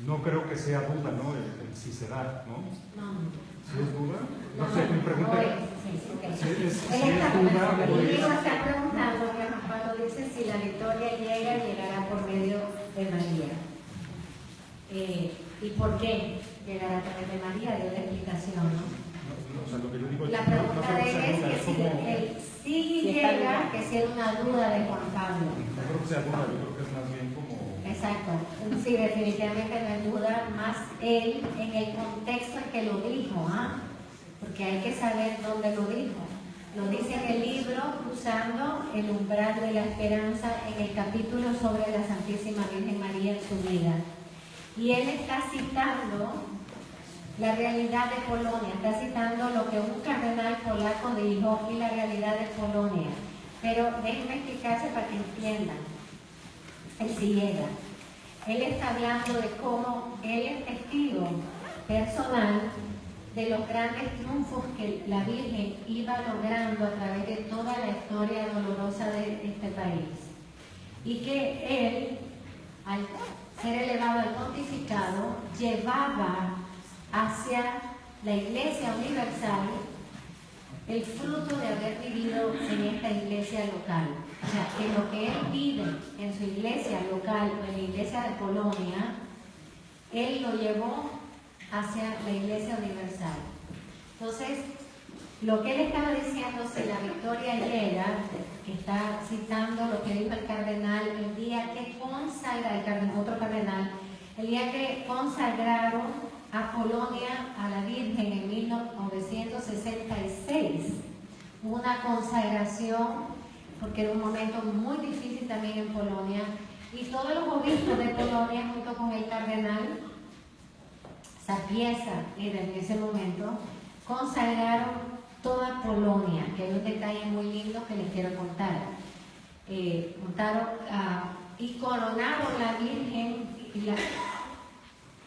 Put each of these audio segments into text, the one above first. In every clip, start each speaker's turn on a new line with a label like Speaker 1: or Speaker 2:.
Speaker 1: No creo que sea duda, ¿no? Si se da, ¿no?
Speaker 2: No.
Speaker 1: ¿Si es duda? No sé, mi pregunta es...
Speaker 2: Si es duda o es... está preguntando que Juan Pablo dice si la victoria llegará por medio de María. ¿Y por qué llegará por medio de María? Dio la explicación, ¿no?
Speaker 1: O sea, lo que yo digo es
Speaker 2: la pregunta de él es que si llega, que sea una duda de Juan Pablo.
Speaker 1: No creo que sea duda, yo creo que es más bien como...
Speaker 2: Exacto, sí, definitivamente no hay duda, más él en el contexto en que lo dijo, porque hay que saber dónde lo dijo. Lo dice en el libro Cruzando el umbral de la esperanza, en el capítulo sobre la Santísima Virgen María en su vida. Y él está citando la realidad de Polonia, está citando lo que un cardenal polaco dijo y la realidad de Polonia. Pero déjenme explicarse para que entiendan. Él sí llega. Él está hablando de cómo él es testigo personal de los grandes triunfos que la Virgen iba logrando a través de toda la historia dolorosa de este país. Y que él, al ser elevado al pontificado, llevaba hacia la Iglesia Universal el fruto de haber vivido en esta iglesia local. O sea, que lo que él vive en su iglesia local o en la iglesia de Polonia, él lo llevó hacia la iglesia universal. Entonces, lo que él estaba diciendo, si la victoria llega, que está citando lo que dijo el cardenal el día que otro cardenal, el día que consagraron a Polonia a la Virgen en 1966. Una consagración, porque era un momento muy difícil también en Polonia, y todos los obispos de Polonia, junto con el cardenal Zapiesa, era en ese momento, consagraron toda Polonia, que hay un detalle muy lindo que les quiero contar. Y coronaron la Virgen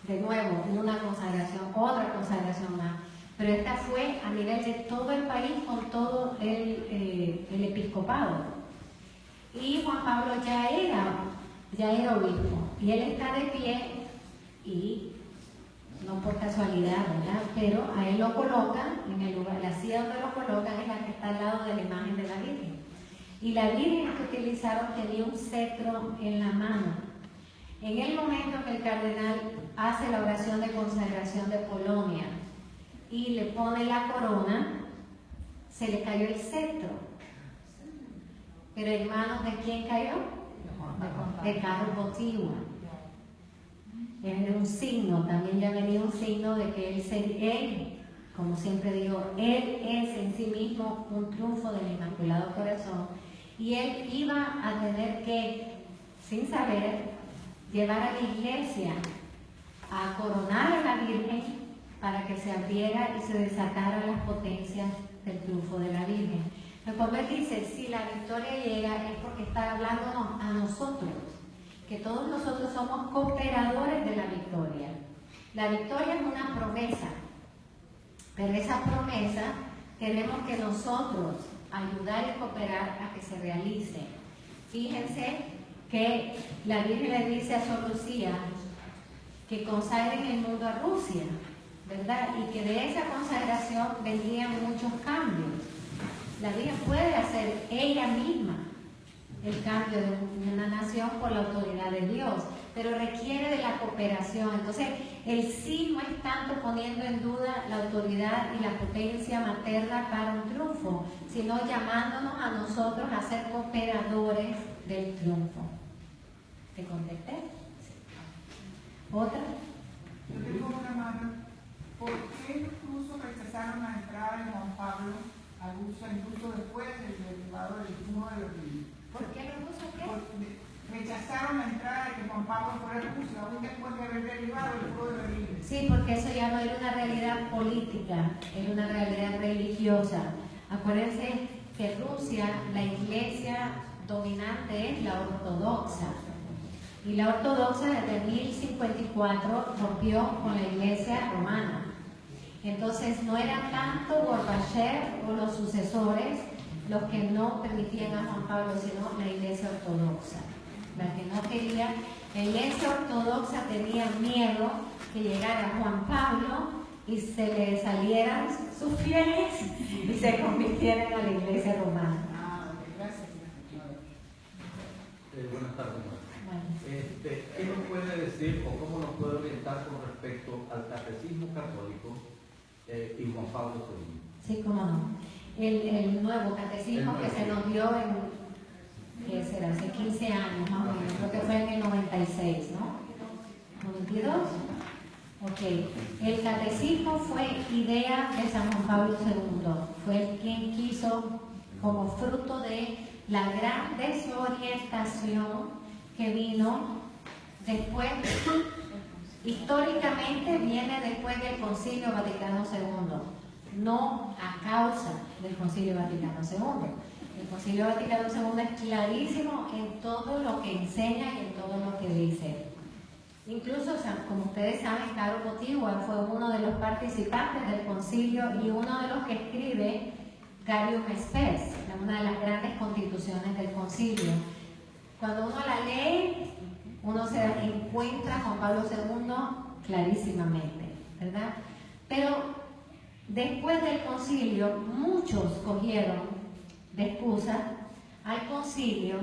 Speaker 2: de nuevo, una consagración, otra consagración más. Pero esta fue a nivel de todo el país con todo el episcopado. Y Juan Pablo ya era obispo. Y él está de pie y, no por casualidad, ¿verdad? Pero a él lo colocan en el lugar, la silla donde lo colocan es la que está al lado de la imagen de la Virgen. Y la Virgen que utilizaron tenía un cetro en la mano. En el momento que el cardenal hace la oración de consagración de Polonia y le pone la corona, se le cayó el cetro. Pero en manos de quién cayó? De Carlos Botigua. Es un signo, también ya venía un signo de que él, como siempre digo, él es en sí mismo un triunfo del Inmaculado Corazón, y él iba a tener que, sin saber, llevar a la iglesia a coronar a la Virgen para que se abriera y se desataran las potencias del triunfo de la Virgen. Pero cuando él dice, si la victoria llega, es porque está hablándonos a nosotros, que todos nosotros somos cooperadores de la victoria. La victoria es una promesa, pero esa promesa tenemos que nosotros ayudar y cooperar a que se realice. Fíjense que la Virgen le dice a Sor Lucía que consagren el mundo a Rusia, ¿verdad? Y que de esa consagración vendrían muchos cambios. La Virgen puede hacer ella misma el cambio de una nación por la autoridad de Dios, pero requiere de la cooperación. Entonces, el sí no es tanto poniendo en duda la autoridad y la potencia materna para un triunfo, sino llamándonos a nosotros a ser cooperadores del triunfo. ¿Te contesté? ¿Otra?
Speaker 3: Yo tengo una mano. ¿Por qué los rusos rechazaron la entrada de Juan Pablo a Rusia, incluso después del derribado del muro de Berlín?
Speaker 2: ¿Por qué los rusos qué?
Speaker 3: Rechazaron la entrada de que Juan Pablo fuera a Rusia, aún después de haber derribado el muro de Berlín.
Speaker 2: Sí, porque eso ya no era una realidad política, era una realidad religiosa. Acuérdense que Rusia, la iglesia dominante es la ortodoxa. Y la ortodoxa desde 1054 rompió con la iglesia romana. Entonces no era tanto Gorbachev o los sucesores los que no permitían a Juan Pablo, sino la iglesia ortodoxa. la que no quería. La iglesia ortodoxa tenía miedo que llegara Juan Pablo y se le salieran sus fieles y se convirtieran a la iglesia romana.
Speaker 3: Gracias.
Speaker 4: Buenas tardes.
Speaker 2: Bueno.
Speaker 4: ¿Qué nos puede decir o cómo nos puede orientar con respecto al catecismo católico y Juan Pablo II?
Speaker 2: Sí, cómo no. El nuevo catecismo que se nos dio ¿qué será? Hace 15 años más o menos, creo que fue en el 96, ¿no? ¿92? Ok. El catecismo fue idea de San Juan Pablo II. Fue quien quiso, como fruto de la gran desorientación que vino después, históricamente viene después del Concilio Vaticano II, no a causa del Concilio Vaticano II. El Concilio Vaticano II es clarísimo en todo lo que enseña y en todo lo que dice. Incluso, como ustedes saben, Caro Botigua fue uno de los participantes del concilio y uno de los que escribe Gaudium et Spes, una de las grandes constituciones del concilio. Cuando uno la lee, uno se encuentra a Juan Pablo II clarísimamente, ¿verdad? Pero después del concilio, muchos cogieron de excusa al concilio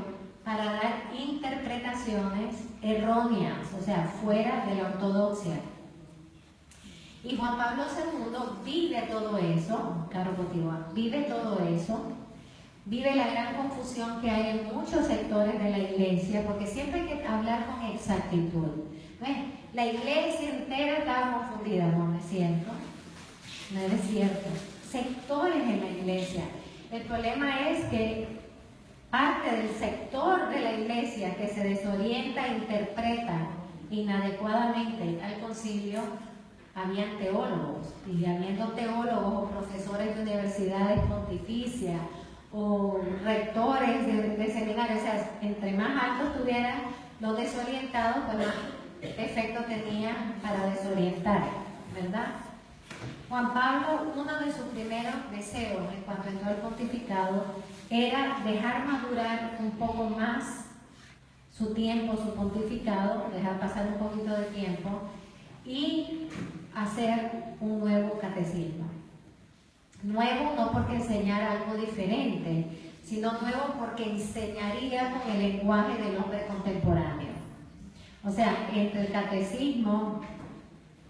Speaker 2: para dar interpretaciones erróneas, o sea, fuera de la ortodoxia. Y Juan Pablo II vive todo eso, Caro Botigua, vive todo eso, vive la gran confusión que hay en muchos sectores de la iglesia, porque siempre hay que hablar con exactitud. ¿Ves? La iglesia entera estaba confundida, ¿no es cierto? No es cierto. Sectores en la iglesia. El problema es que parte del sector de la iglesia que se desorienta e interpreta inadecuadamente al concilio, habían teólogos, y habiendo teólogos o profesores de universidades pontificias o rectores de seminarios, o sea, entre más altos estuvieran los desorientados, pues más efecto tenían para desorientar, ¿verdad? Juan Pablo, uno de sus primeros deseos en cuanto entró al pontificado era dejar madurar un poco más su tiempo, su pontificado, dejar pasar un poquito de tiempo y hacer un nuevo catecismo. Nuevo no porque enseñara algo diferente, sino nuevo porque enseñaría con el lenguaje del hombre contemporáneo. O sea, entre el catecismo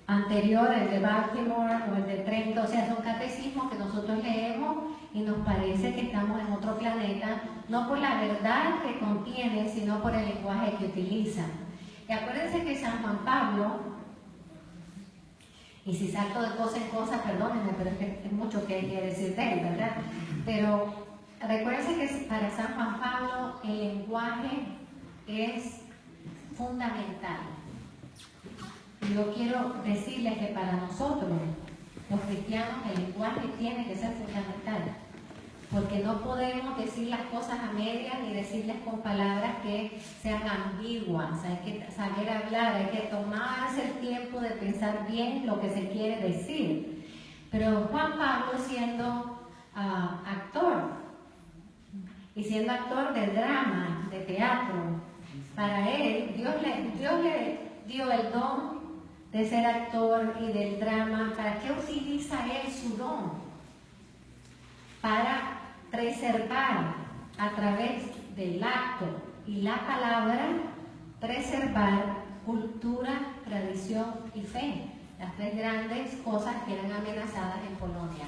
Speaker 2: anterior, el de Baltimore o el de Trento, o sea, son catecismos que nosotros leemos y nos parece que estamos en otro planeta, no por la verdad que contiene, sino por el lenguaje que utilizan. Y acuérdense que San Juan Pablo, y si salto de cosa en cosa, perdónenme, pero es que es mucho que hay que decir de él, ¿verdad? Pero recuérdense que para San Juan Pablo el lenguaje es fundamental. Y yo quiero decirles que para nosotros, los cristianos, el lenguaje tiene que ser fundamental. Porque no podemos decir las cosas a medias ni decirles con palabras que sean ambiguas. Hay que saber hablar, hay que tomarse el tiempo de pensar bien lo que se quiere decir. Pero Juan Pablo, siendo actor, y siendo actor de drama, de teatro, para él, Dios le dio el don de ser actor y del drama. ¿Para qué utiliza él su don? Para preservar a través del acto y la palabra, preservar cultura, tradición y fe. Las tres grandes cosas que eran amenazadas en Polonia.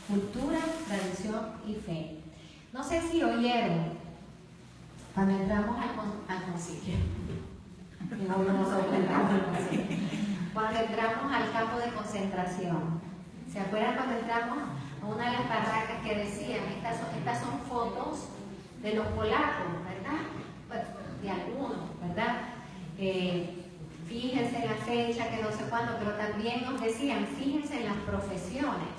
Speaker 2: Cultura, tradición y fe. No sé si oyeron cuando entramos al concilio. Cuando entramos al campo de concentración. ¿Se acuerdan cuando entramos a una de las barracas que decían, estas son fotos de los polacos, ¿verdad? Bueno, de algunos, ¿verdad? Fíjense en la fecha, que no sé cuándo, pero también nos decían, fíjense en las profesiones,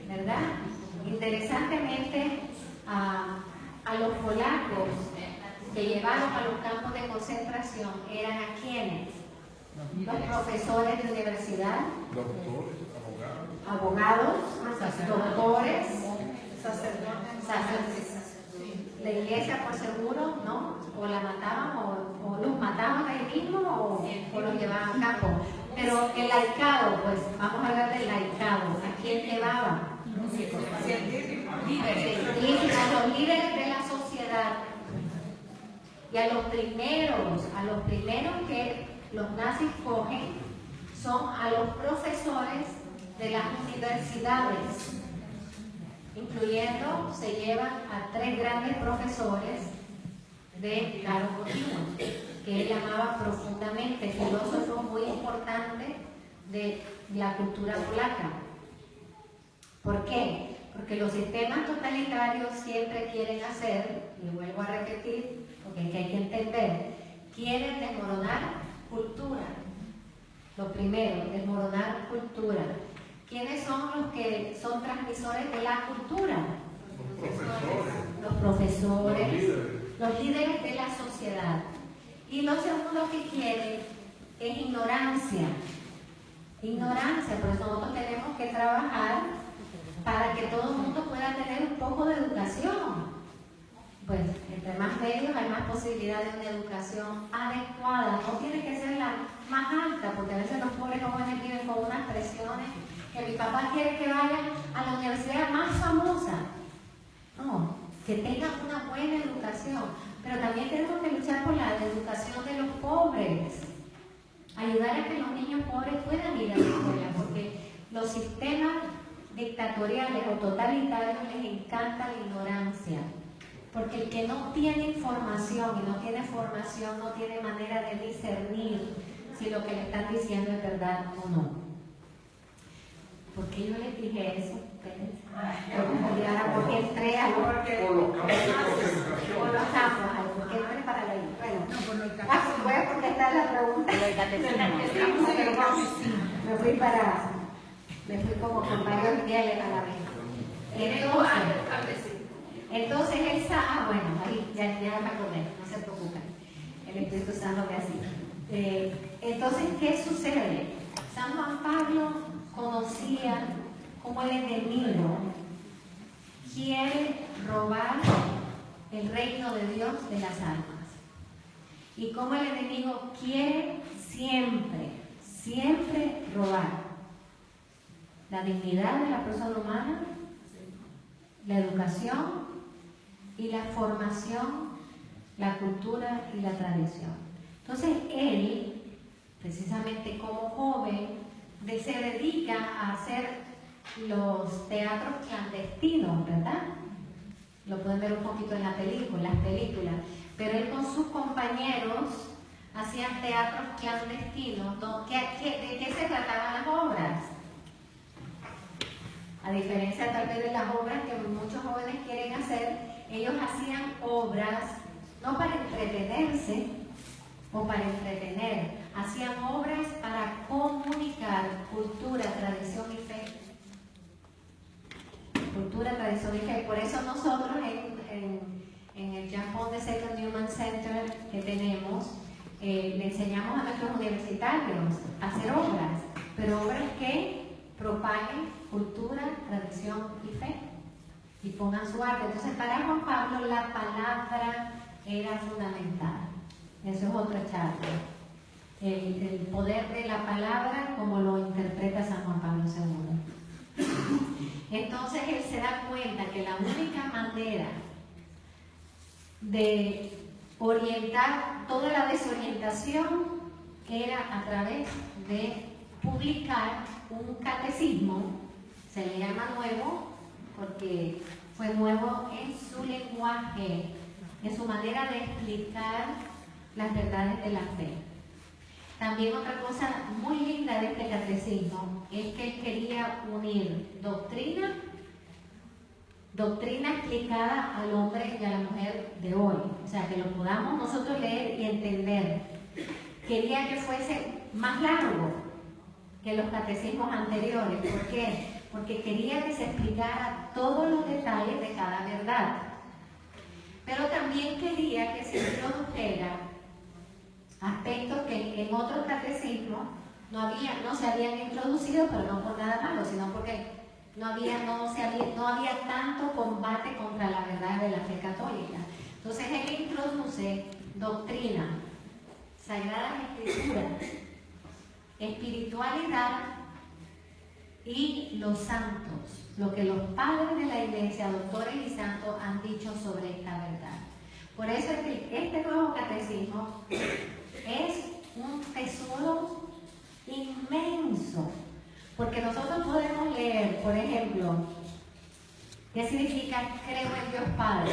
Speaker 2: ¿verdad? Interesantemente, a los polacos que llevaron a los campos de concentración eran a quienes, los profesores de universidad, abogados, doctores, sacerdotes, la iglesia por seguro, ¿no? o la mataban o los mataban ahí mismo o los llevaban a campo. Pero el laicado, pues vamos a hablar del laicado. ¿A quién llevaba? A los líderes de la sociedad. Y a los primeros que los nazis cogen son a los profesores de las universidades, incluyendo, se llevan a 3 grandes profesores de Caro Continua, que él llamaba profundamente, filósofos muy importantes de la cultura polaca. ¿Por qué? Porque los sistemas totalitarios siempre quieren hacer, y vuelvo a repetir, porque hay que entender, quieren desmoronar cultura. Lo primero, desmoronar cultura. ¿Quiénes son los que son transmisores de la cultura? Los profesores, los líderes de la sociedad. Y lo segundo que quieren es ignorancia. Ignorancia, por eso nosotros tenemos que trabajar para que todo el mundo pueda tener un poco de educación. Pues entre más medios hay más posibilidad de una educación adecuada. No tiene que ser la más alta, porque a veces los pobres jóvenes viven con unas presiones que mi papá quiere que vayan a la universidad más famosa. No, que tengan una buena educación. Pero también tenemos que luchar por la educación de los pobres. Ayudar a que los niños pobres puedan ir a la escuela, porque los sistemas dictatoriales o totalitarios les encanta la ignorancia. Porque el que no tiene información y no tiene formación no tiene manera de discernir si lo que le están diciendo es verdad o no. ¿Por qué yo les dije eso? Porque entré a
Speaker 5: Por los campos de concentración.
Speaker 2: por los campos, ¿por qué entré para ahí? Bueno, voy a contestar la pregunta. Me fui como con varios niveles a la vez. Entonces él sabe, bueno, ahí ya me acordé, no se preocupen, el Espíritu Santo me así. Entonces, ¿qué sucede? San Juan Pablo conocía cómo el enemigo quiere robar el reino de Dios de las almas. Y cómo el enemigo quiere siempre robar la dignidad de la persona humana, la educación y la formación, la cultura y la tradición. Entonces él, precisamente como joven, se dedica a hacer los teatros clandestinos, ¿verdad? Lo pueden ver un poquito en las películas, pero él con sus compañeros hacían teatros clandestinos. ¿De qué se trataban las obras? A diferencia tal vez de las obras que muchos jóvenes quieren hacer, ellos hacían obras no para entretenerse o para entretener, hacían obras para comunicar cultura, tradición y fe. Cultura, tradición y fe. Por eso nosotros en el Japón de Second Human Center que tenemos, le enseñamos a nuestros universitarios a hacer obras, pero obras que propaguen cultura, tradición y fe y pongan su arte. Entonces para Juan Pablo la palabra era fundamental. Eso es otra charla. El poder de la palabra como lo interpreta San Juan Pablo II. Entonces él se da cuenta que la única manera de orientar toda la desorientación era a través de publicar un catecismo, se le llama nuevo porque fue nuevo en su lenguaje, en su manera de explicar las verdades de la fe. También otra cosa muy linda de este catecismo es que él quería unir doctrina explicada al hombre y a la mujer de hoy, o sea, que lo podamos nosotros leer y entender. Quería que fuese más largo que los catecismos anteriores. ¿Por qué? Porque quería que se explicara todos los detalles de cada verdad. Pero también quería que se introdujera aspectos que en otros catecismos no se habían introducido, pero no por nada malo, sino porque no había tanto combate contra la verdad de la fe católica. Entonces él introduce doctrina, sagradas escrituras, espiritualidad y los santos, lo que los padres de la iglesia, doctores y santos, han dicho sobre esta verdad. Por eso es que este nuevo catecismo es un tesoro inmenso, porque nosotros podemos leer, por ejemplo, ¿qué significa creo en Dios Padre?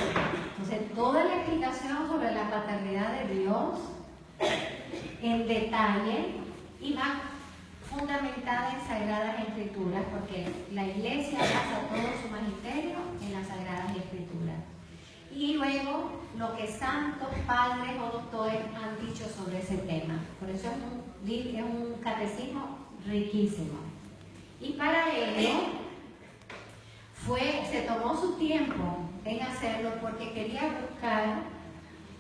Speaker 2: Entonces, toda la explicación sobre la paternidad de Dios en detalle y va fundamentada en Sagradas Escrituras, porque la Iglesia basa todo su magisterio en las Sagradas Escrituras. Y luego, lo que santos, padres o doctores han dicho sobre ese tema. Por eso es un catecismo riquísimo. Y para ello, se tomó su tiempo en hacerlo porque quería buscar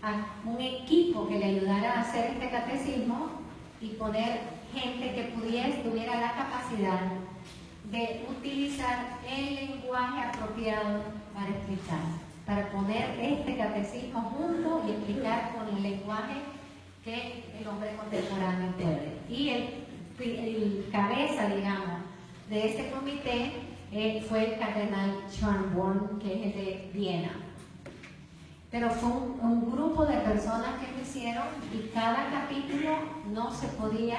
Speaker 2: a un equipo que le ayudara a hacer este catecismo y poner gente que tuviera la capacidad de utilizar el lenguaje apropiado para explicar, para poner este catecismo junto y explicar con el lenguaje que el hombre contemporáneo puede. Y el cabeza, digamos, de este comité fue el cardenal Schönborn, que es el de Viena. Pero fue un grupo de personas que lo hicieron y cada capítulo no se podía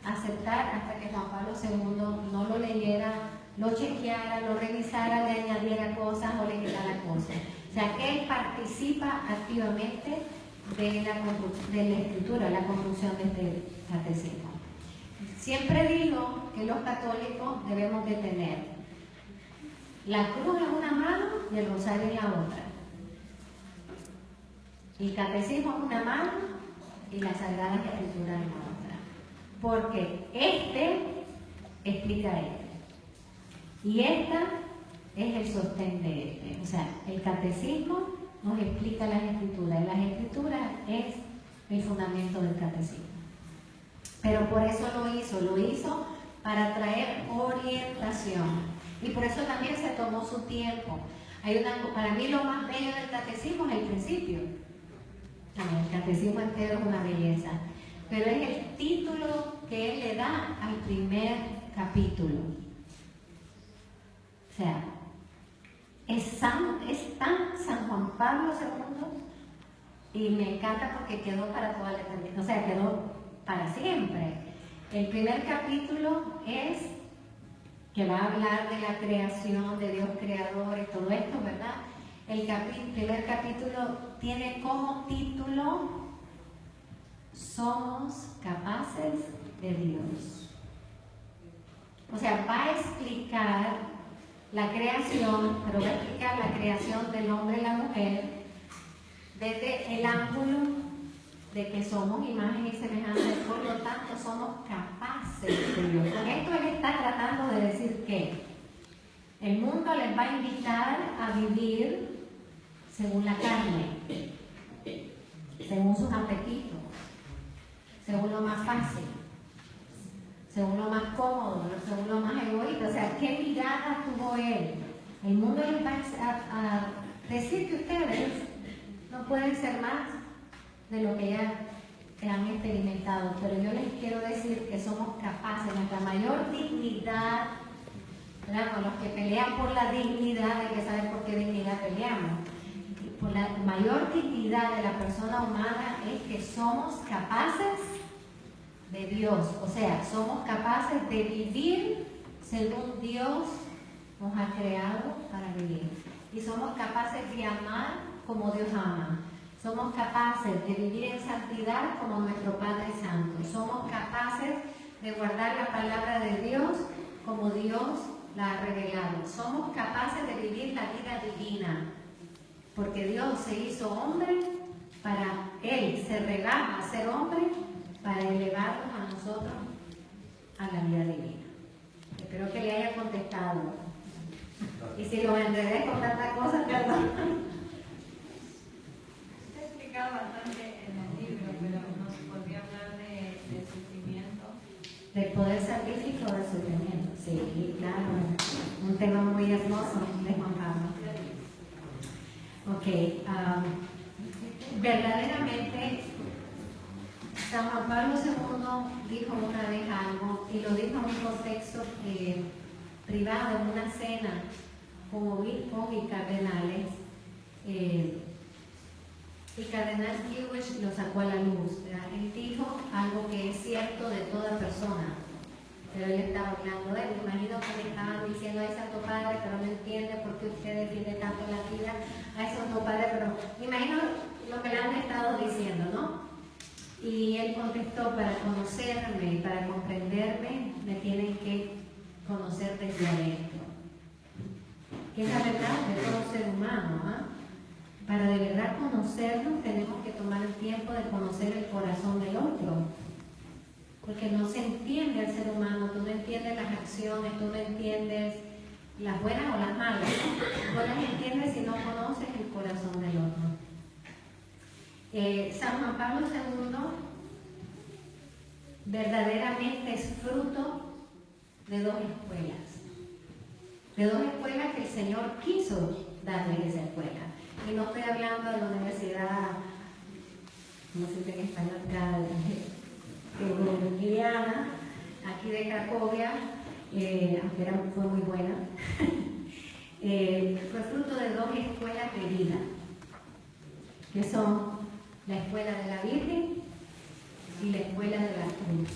Speaker 2: aceptar hasta que Juan Pablo II no lo leyera, lo chequeara, lo revisara, le añadiera cosas o le quitara cosas. O sea que él participa activamente de la escritura, la construcción de este catecismo. Siempre digo que los católicos debemos de tener la cruz en una mano y el rosario en la otra. El catecismo en una mano y las sagradas escrituras en la otra. Porque este explica este. Y esta es el sostén de este. O sea, el catecismo nos explica las escrituras. Y las escrituras es el fundamento del catecismo. Pero por eso lo hizo para traer orientación. Y por eso también se tomó su tiempo. Para mí lo más bello del catecismo es el principio. El catecismo entero es una belleza. Pero es el título que él le da al primer capítulo. O sea, es tan San Juan Pablo II y me encanta porque quedó para toda la eternidad. O sea, quedó para siempre. El primer capítulo es que va a hablar de la creación, de Dios creador y todo esto, ¿verdad? El primer capítulo tiene como título Somos capaces de Dios. O sea, va a explicar la creación, pero va a explicar la creación del hombre y la mujer desde el ángulo de que somos imagen y semejanza, por lo tanto somos capaces de Dios. Con esto él está tratando de decir que el mundo les va a invitar a vivir según la carne, según sus apetitos, según lo más fácil, según lo más cómodo, según lo más egoísta. O sea, ¿qué mirada tuvo él? El mundo les va a decir que ustedes no pueden ser más de lo que ya han experimentado, pero yo les quiero decir que somos capaces, nuestra mayor dignidad, ¿verdad? Con los que pelean por la dignidad, hay que saber por qué dignidad peleamos. Por la mayor dignidad de la persona humana es que somos capaces de Dios, o sea, somos capaces de vivir según Dios nos ha creado para vivir. Y somos capaces de amar como Dios ama. Somos capaces de vivir en santidad como nuestro Padre Santo. Somos capaces de guardar la palabra de Dios como Dios la ha revelado. Somos capaces de vivir la vida divina, porque Dios se hizo hombre para Él, se rebaja a ser hombre para elevarnos a nosotros a la vida divina. Espero que le haya contestado. Y si lo enredé con tantas cosas, perdón.
Speaker 6: Bastante en el libro, pero nos podría hablar de sufrimiento.
Speaker 2: Del poder salvífico del sufrimiento, sí, claro, un tema muy hermoso de Juan Pablo. Ok, verdaderamente San Juan Pablo II dijo una vez algo, y lo dijo en un contexto privado, en una cena con obispos y cardenales, y Cardenal Hewish lo sacó a la luz, ¿verdad? Él dijo algo que es cierto de toda persona, pero él estaba hablando de él. Me imagino que le estaban diciendo a ese Santo Padre, pero no entiende por qué usted defiende tanto la vida a ese Santo Padre, pero me imagino lo que le han estado diciendo, ¿no? Y él contestó: para conocerme, para comprenderme, me tienen que conocer desde adentro. Que es la verdad de todo ser humano, ¿ah? Para de verdad conocernos tenemos que tomar el tiempo de conocer el corazón del otro. Porque no se entiende al ser humano, tú no entiendes las acciones, tú no entiendes las buenas o las malas. No las entiendes si no conoces el corazón del otro. San Juan Pablo II verdaderamente es fruto de dos escuelas que el Señor quiso darle esa escuela. Y no estoy hablando de la universidad, ¿cómo se dice en español? Gregoriana, aquí de Cracovia, aunque fue muy buena. Fue fruto de dos escuelas de vida, que son la escuela de la Virgen y la escuela de la cruz.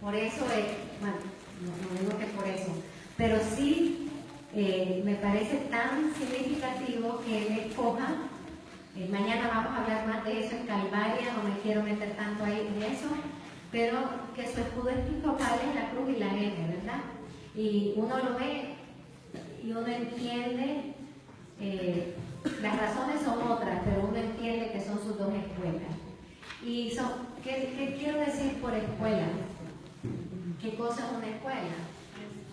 Speaker 2: Por eso, bueno, no digo que por eso, pero sí me parece tan significativo que él escoja. Mañana vamos a hablar más de eso en Calvaria, no me quiero meter tanto ahí en eso, pero que su escudo episcopal es la cruz y la M, ¿verdad? Y uno lo ve y uno entiende, las razones son otras, pero uno entiende que son sus dos escuelas. Y ¿qué quiero decir por escuela? ¿Qué cosa es una escuela?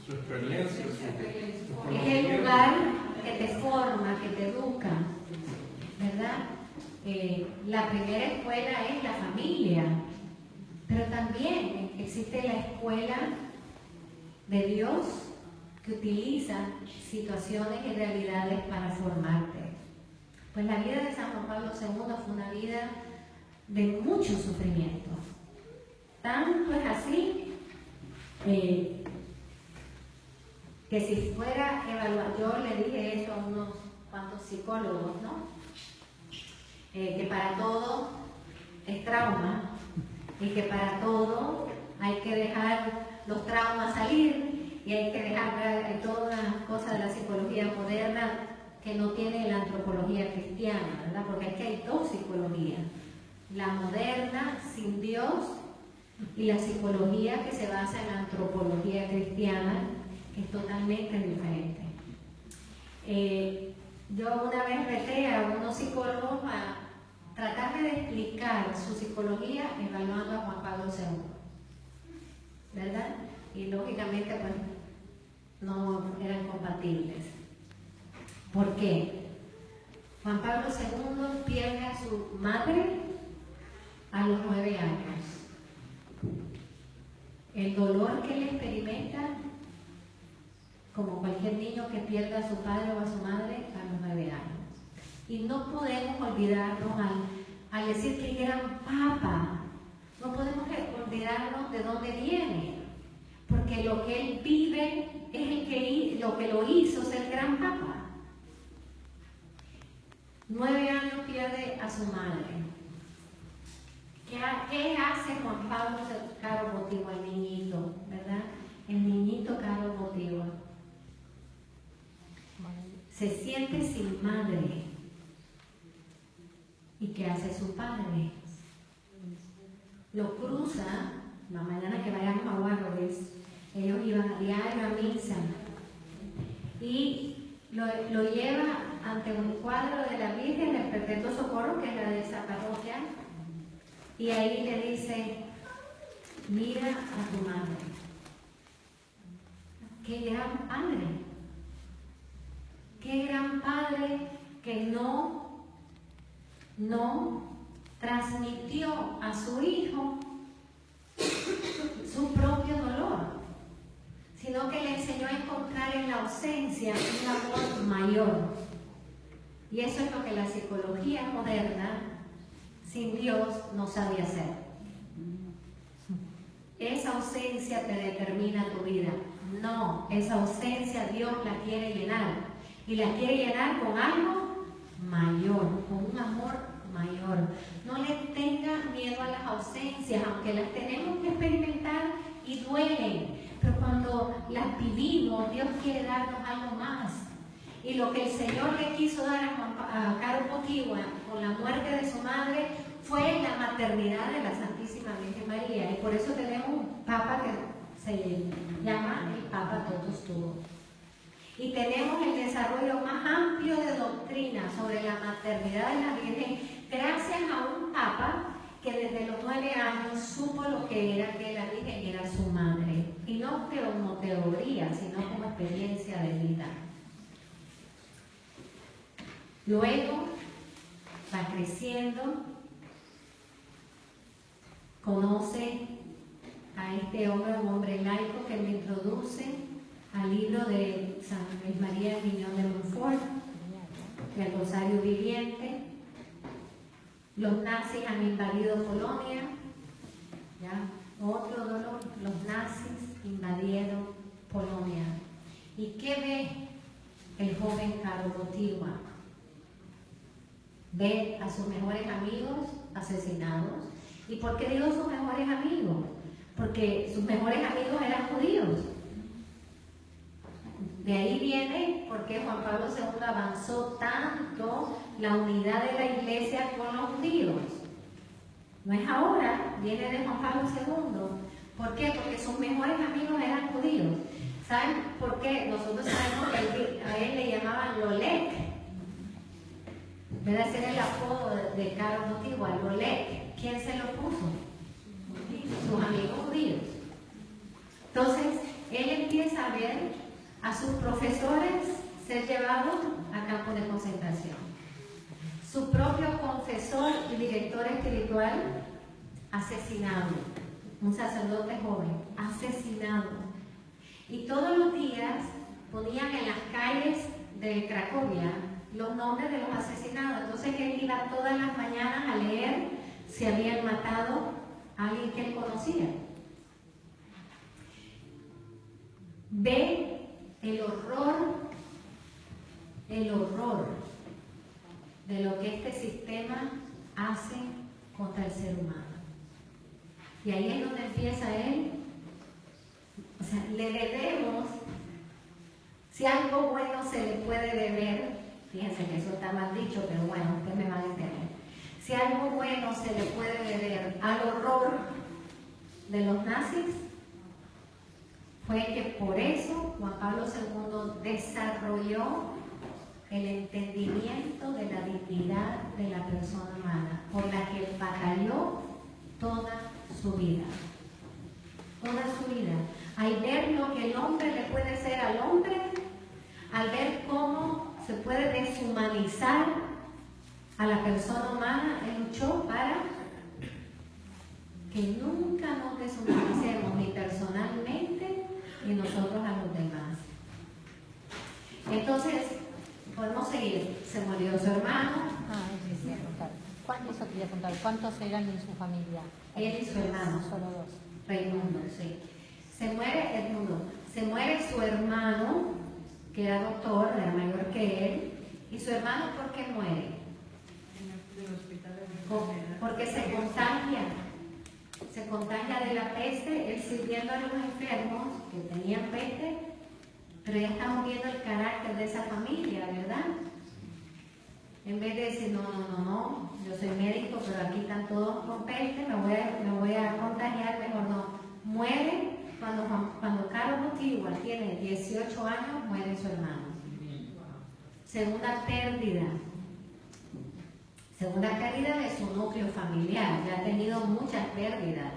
Speaker 5: Su experiencia, su
Speaker 2: Es el lugar que te forma, que te educa, ¿verdad? La primera escuela es la familia, pero también existe la escuela de Dios, que utiliza situaciones y realidades para formarte. Pues la vida de San Juan Pablo II fue una vida de mucho sufrimiento. Tanto es así que si fuera evaluado, yo le dije esto a unos cuantos psicólogos, ¿no? Que para todo es trauma y que para todo hay que dejar los traumas salir y hay que dejar todas las cosas de la psicología moderna que no tiene la antropología cristiana, ¿verdad? Porque aquí hay dos psicologías: la moderna sin Dios y la psicología que se basa en la antropología cristiana, que es totalmente diferente. Yo una vez reté a unos psicólogos a tratarme de explicar su psicología evaluando a Juan Pablo II, ¿verdad? Y lógicamente pues no eran compatibles. ¿Por qué? Juan Pablo II pierde a su madre a los 9 años. El dolor que él experimenta, como cualquier niño que pierda a su padre o a su madre a los 9 años. Y no podemos olvidarnos al decir que el gran papa, no podemos olvidarnos de dónde viene, porque lo que él vive es lo que lo hizo ser gran papa. 9 años pierde a su madre. ¿Qué hace Juan Pablo caro motivo, el niñito, ¿verdad? El niñito caro motivo. Se siente sin madre. ¿Y qué hace su padre? Lo cruza, la mañana que vayamos a Guarroles, ellos iban a diario a misa, y lo lleva ante un cuadro de la Virgen del Perpetuo Socorro, que es la de esa parroquia, y ahí le dice: mira a tu madre. ¡Qué gran padre! ¡Qué gran padre que no transmitió a su hijo su propio dolor, sino que le enseñó a encontrar en la ausencia un amor mayor! Y eso es lo que la psicología moderna sin Dios no sabe hacer. Esa ausencia te determina tu vida. No, esa ausencia Dios la quiere llenar. Y la quiere llenar con algo mayor, con un amor mayor. No le tenga miedo a las ausencias, aunque las tenemos que experimentar y duelen. Pero cuando las vivimos, Dios quiere darnos algo más. Y lo que el Señor le quiso dar a Caro Botigua con la muerte de su madre fue la maternidad de la Santísima Virgen María. Y por eso tenemos un Papa que se llama el Papa Totus Tuus. Y tenemos el desarrollo más amplio de doctrina sobre la maternidad de la Virgen gracias a un Papa que desde los 9 años supo lo que era que la Virgen era su madre. Y no como teoría, sino como experiencia de vida. Luego va creciendo, conoce a este hombre, un hombre laico que me introduce al libro de San Luis María Griñón de Montfort, el Rosario Viviente. Los nazis han invadido Polonia, ¿ya? Otro dolor, los nazis invadieron Polonia. ¿Y qué ve el joven Caro Botigua? Ve a sus mejores amigos asesinados. ¿Y por qué digo sus mejores amigos? Porque sus mejores amigos eran judíos. De ahí viene por qué Juan Pablo II avanzó tanto la unidad de la iglesia con los judíos. No es ahora, viene de Juan Pablo II. ¿Por qué? Porque sus mejores amigos eran judíos. ¿Saben por qué? Nosotros sabemos que a él le llamaban Lolek. Debe ser el apodo de Caro Botigua, Lolek. ¿Quién se lo puso? Sus amigos judíos. Entonces, él empieza a ver a sus profesores ser llevados a campos de concentración. Su propio confesor y director espiritual asesinado. Un sacerdote joven, asesinado. Y todos los días ponían en las calles de Cracovia los nombres de los asesinados. Entonces él iba todas las mañanas a leer si habían matado a alguien que él conocía. Ve el horror de lo que este sistema hace contra el ser humano. Y ahí es donde empieza él. O sea, le debemos, si algo bueno se le puede deber, fíjense que eso está mal dicho, pero bueno, ustedes me van a entender. Si algo bueno se le puede deber al horror de los nazis, fue que por eso Juan Pablo II desarrolló el entendimiento de la dignidad de la persona humana, por la que batalló toda su vida. Toda su vida. Al ver lo que el hombre le puede ser al hombre, al ver cómo se puede deshumanizar a la persona humana, él luchó para que nunca nos deshumanicemos ni personalmente ni nosotros a los demás. Entonces, podemos seguir. Se murió su hermano.
Speaker 7: Eso quería contar. ¿Cuántos eran en su familia?
Speaker 2: Él y su hermano.
Speaker 7: Solo 2.
Speaker 2: Raimundo, sí. Se muere Edmundo. Se muere su hermano, que era doctor, era mayor que él. ¿Y su hermano por qué muere? Porque se contagia. Se contagia de la peste, él sirviendo a los enfermos que tenían peste, pero ya estamos viendo el carácter de esa familia, ¿verdad? En vez de decir, no, yo soy médico, pero aquí están todos con peste, me voy a contagiar, mejor no. Muere cuando Caro Botigua tiene 18 años, muere su hermano. Segunda pérdida de su núcleo familiar, ya ha tenido muchas pérdidas.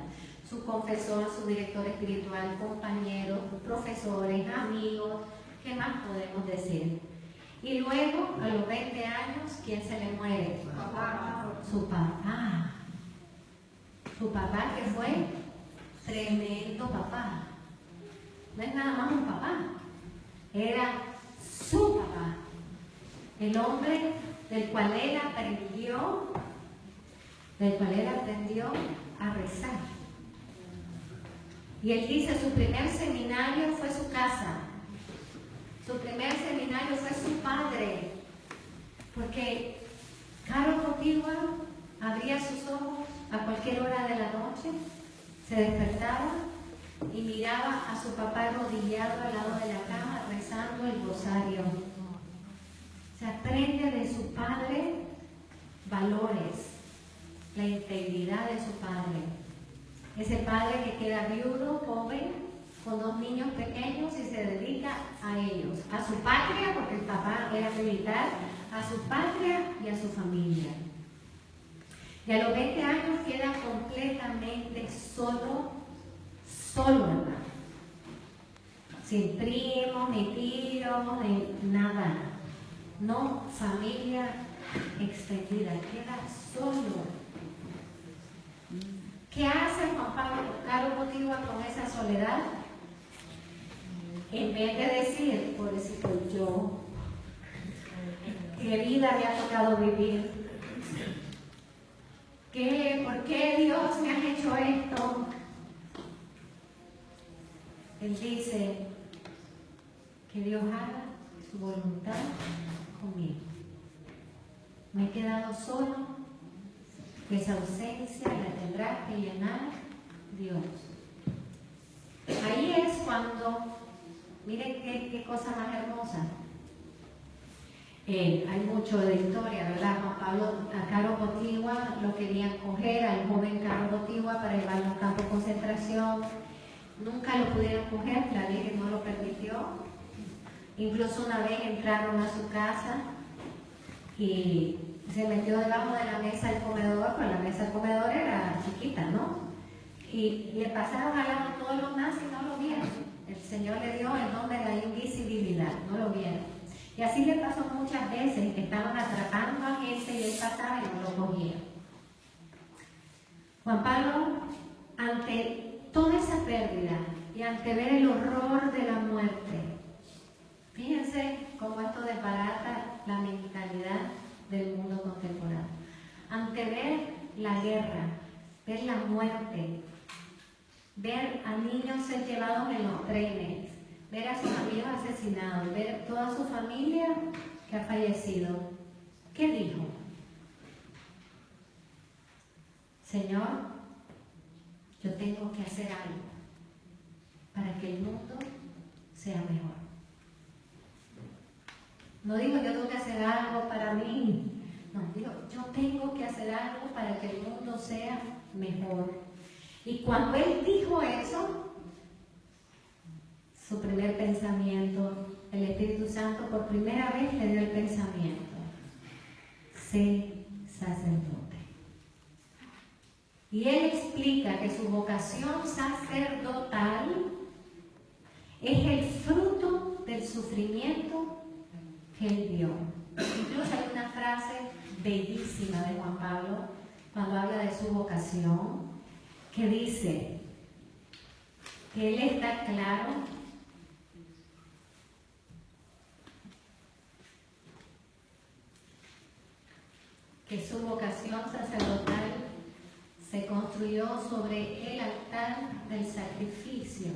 Speaker 2: Su confesor, su director espiritual, compañeros, profesores, amigos, ¿qué más podemos decir? Y luego, a los 20 años, ¿quién se le muere? Su papá. Su papá que fue tremendo papá. No es nada más un papá, era su papá. El hombre del cual él aprendió del cual él aprendió a rezar. Y él dice, su primer seminario fue su casa, su primer seminario fue su padre, porque Caro Botigua abría sus ojos a cualquier hora de la noche, se despertaba y miraba a su papá arrodillado al lado de la cama rezando el rosario. Se aprende de su padre valores, la integridad de su padre. Ese padre que queda viudo, joven, con 2 niños pequeños y se dedica a ellos, a su patria, porque el papá era militar, a su patria y a su familia. Y a los 20 años queda completamente solo, hermano. Sin primos, ni tíos, ni nada. No familia extendida, queda solo. ¿Qué hace Juan Pablo Caro Botigua con esa soledad? En vez de decir, pobrecito yo, qué vida me ha tocado vivir, ¿por qué Dios me ha hecho esto? Él dice que Dios haga su voluntad conmigo. Me he quedado solo, esa ausencia la tendrá que llenar Dios. Ahí es cuando, miren qué cosa más hermosa. Hay mucho de historia, ¿verdad? Juan Pablo, a Caro Botigua lo querían coger, al joven Caro Botigua, para llevarlo a un campo de concentración. Nunca lo pudieron coger, la Virgen no lo permitió. Incluso una vez entraron a su casa y se metió debajo de la mesa del comedor, pero la mesa del comedor era chiquita, ¿no? Y le pasaron al lado todos los nazis y no lo vieron. El Señor le dio el don de la invisibilidad, no lo vieron. Y así le pasó muchas veces, que estaban atrapando a gente y él pasaba y no lo cogía. Juan Pablo, ante toda esa pérdida y ante ver el horror de la muerte, fíjense cómo esto desbarata la mentalidad del mundo contemporáneo. Ante ver la guerra, ver la muerte, ver a niños ser llevados en los trenes, ver a sus amigos asesinados, ver toda su familia que ha fallecido, ¿qué dijo? Señor, yo tengo que hacer algo para que el mundo sea mejor. No digo yo tengo que hacer algo para mí, no, digo yo tengo que hacer algo para que el mundo sea mejor. Y cuando él dijo eso, su primer pensamiento, el Espíritu Santo por primera vez le dio el pensamiento: sé sacerdote. Y él explica que su vocación sacerdotal es el fruto del sufrimiento que él vio. Incluso hay una frase bellísima de Juan Pablo cuando habla de su vocación, que dice que él está claro que su vocación sacerdotal se construyó sobre el altar del sacrificio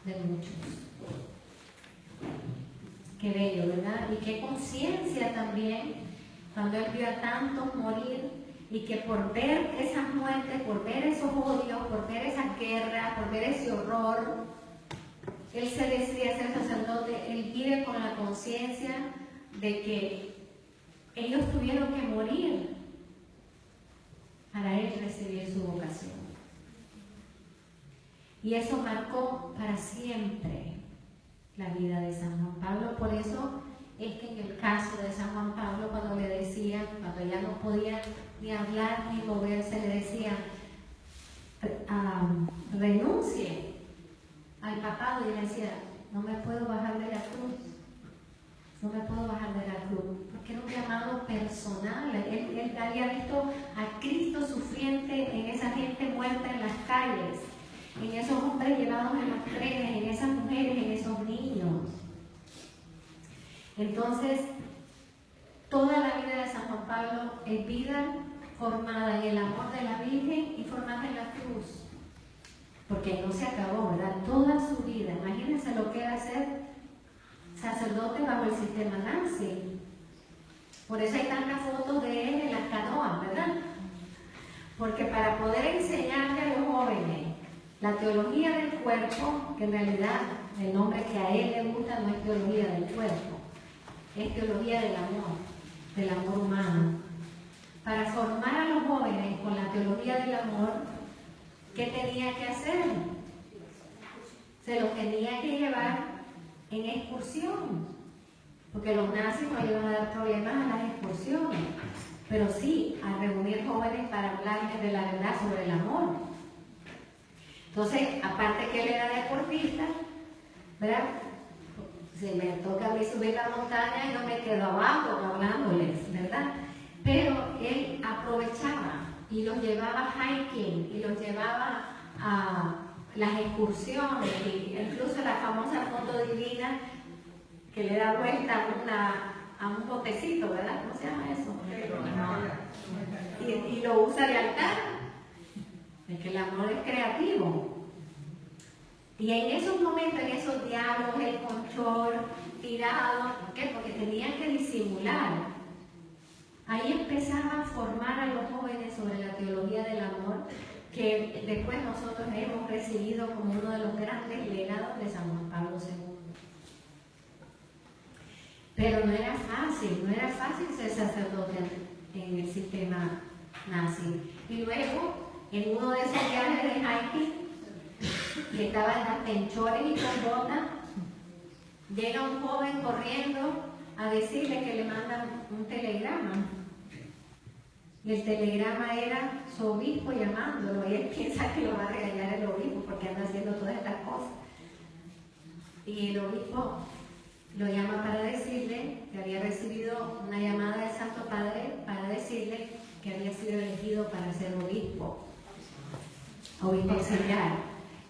Speaker 2: de muchos. Qué bello, ¿verdad? Y qué conciencia también cuando él vio a tantos morir, y que por ver esas muertes, por ver esos odios, por ver esas guerras, por ver ese horror, él se decide ser sacerdote. Él vive con la conciencia de que ellos tuvieron que morir para él recibir su vocación. Y eso marcó para siempre la vida de San Juan Pablo. Por eso es que en el caso de San Juan Pablo, cuando le decían, cuando ya no podía ni hablar ni moverse, le decían: renuncie al papado, y él decía: no me puedo bajar de la cruz, no me puedo bajar de la cruz, porque era un llamado personal. Él había visto a Cristo sufriente en esa gente muerta en las calles, en esos hombres llevados en los trenes, en esas mujeres, en esos niños. Entonces, toda la vida de San Juan Pablo es vida formada en el amor de la Virgen y formada en la cruz. Porque no se acabó, ¿verdad? Toda su vida. Imagínense lo que era ser sacerdote bajo el sistema nazi. Por eso hay tantas fotos de él en las canoas, ¿verdad? Porque para poder enseñarle a los jóvenes la teología del cuerpo, que en realidad el nombre que a él le gusta no es teología del cuerpo, es teología del amor humano. Para formar a los jóvenes con la teología del amor, ¿qué tenía que hacer? Se los tenía que llevar en excursión, porque los nazis no iban a dar problemas a las excursiones, pero sí a reunir jóvenes para hablarles de la verdad sobre el amor. Entonces, aparte que él era deportista, ¿verdad? Se me toca a mí subir la montaña y no me quedo abajo hablándoles, ¿verdad? Pero él aprovechaba y los llevaba hiking y los llevaba a las excursiones, y incluso la famosa foto divina que le da vuelta a un botecito, ¿verdad? ¿Cómo se llama eso? Y lo usa de altar. Es que el amor es creativo. Y en esos momentos, en esos diálogos, el control tirado, ¿por qué? Porque tenían que disimular. Ahí empezaban a formar a los jóvenes sobre la teología del amor, que después nosotros hemos recibido como uno de los grandes legados de San Juan Pablo II. Pero no era fácil ser sacerdote en el sistema nazi. Y luego, en uno de esos viajes de hiking, que estaba en las penchores y con botas, llega un joven corriendo a decirle que le mandan un telegrama. Y el telegrama era su obispo llamándolo, y él piensa que lo va a regañar el obispo porque anda haciendo todas estas cosas. Y el obispo lo llama para decirle que había recibido una llamada del Santo Padre para decirle que había sido elegido para ser obispo auxiliar,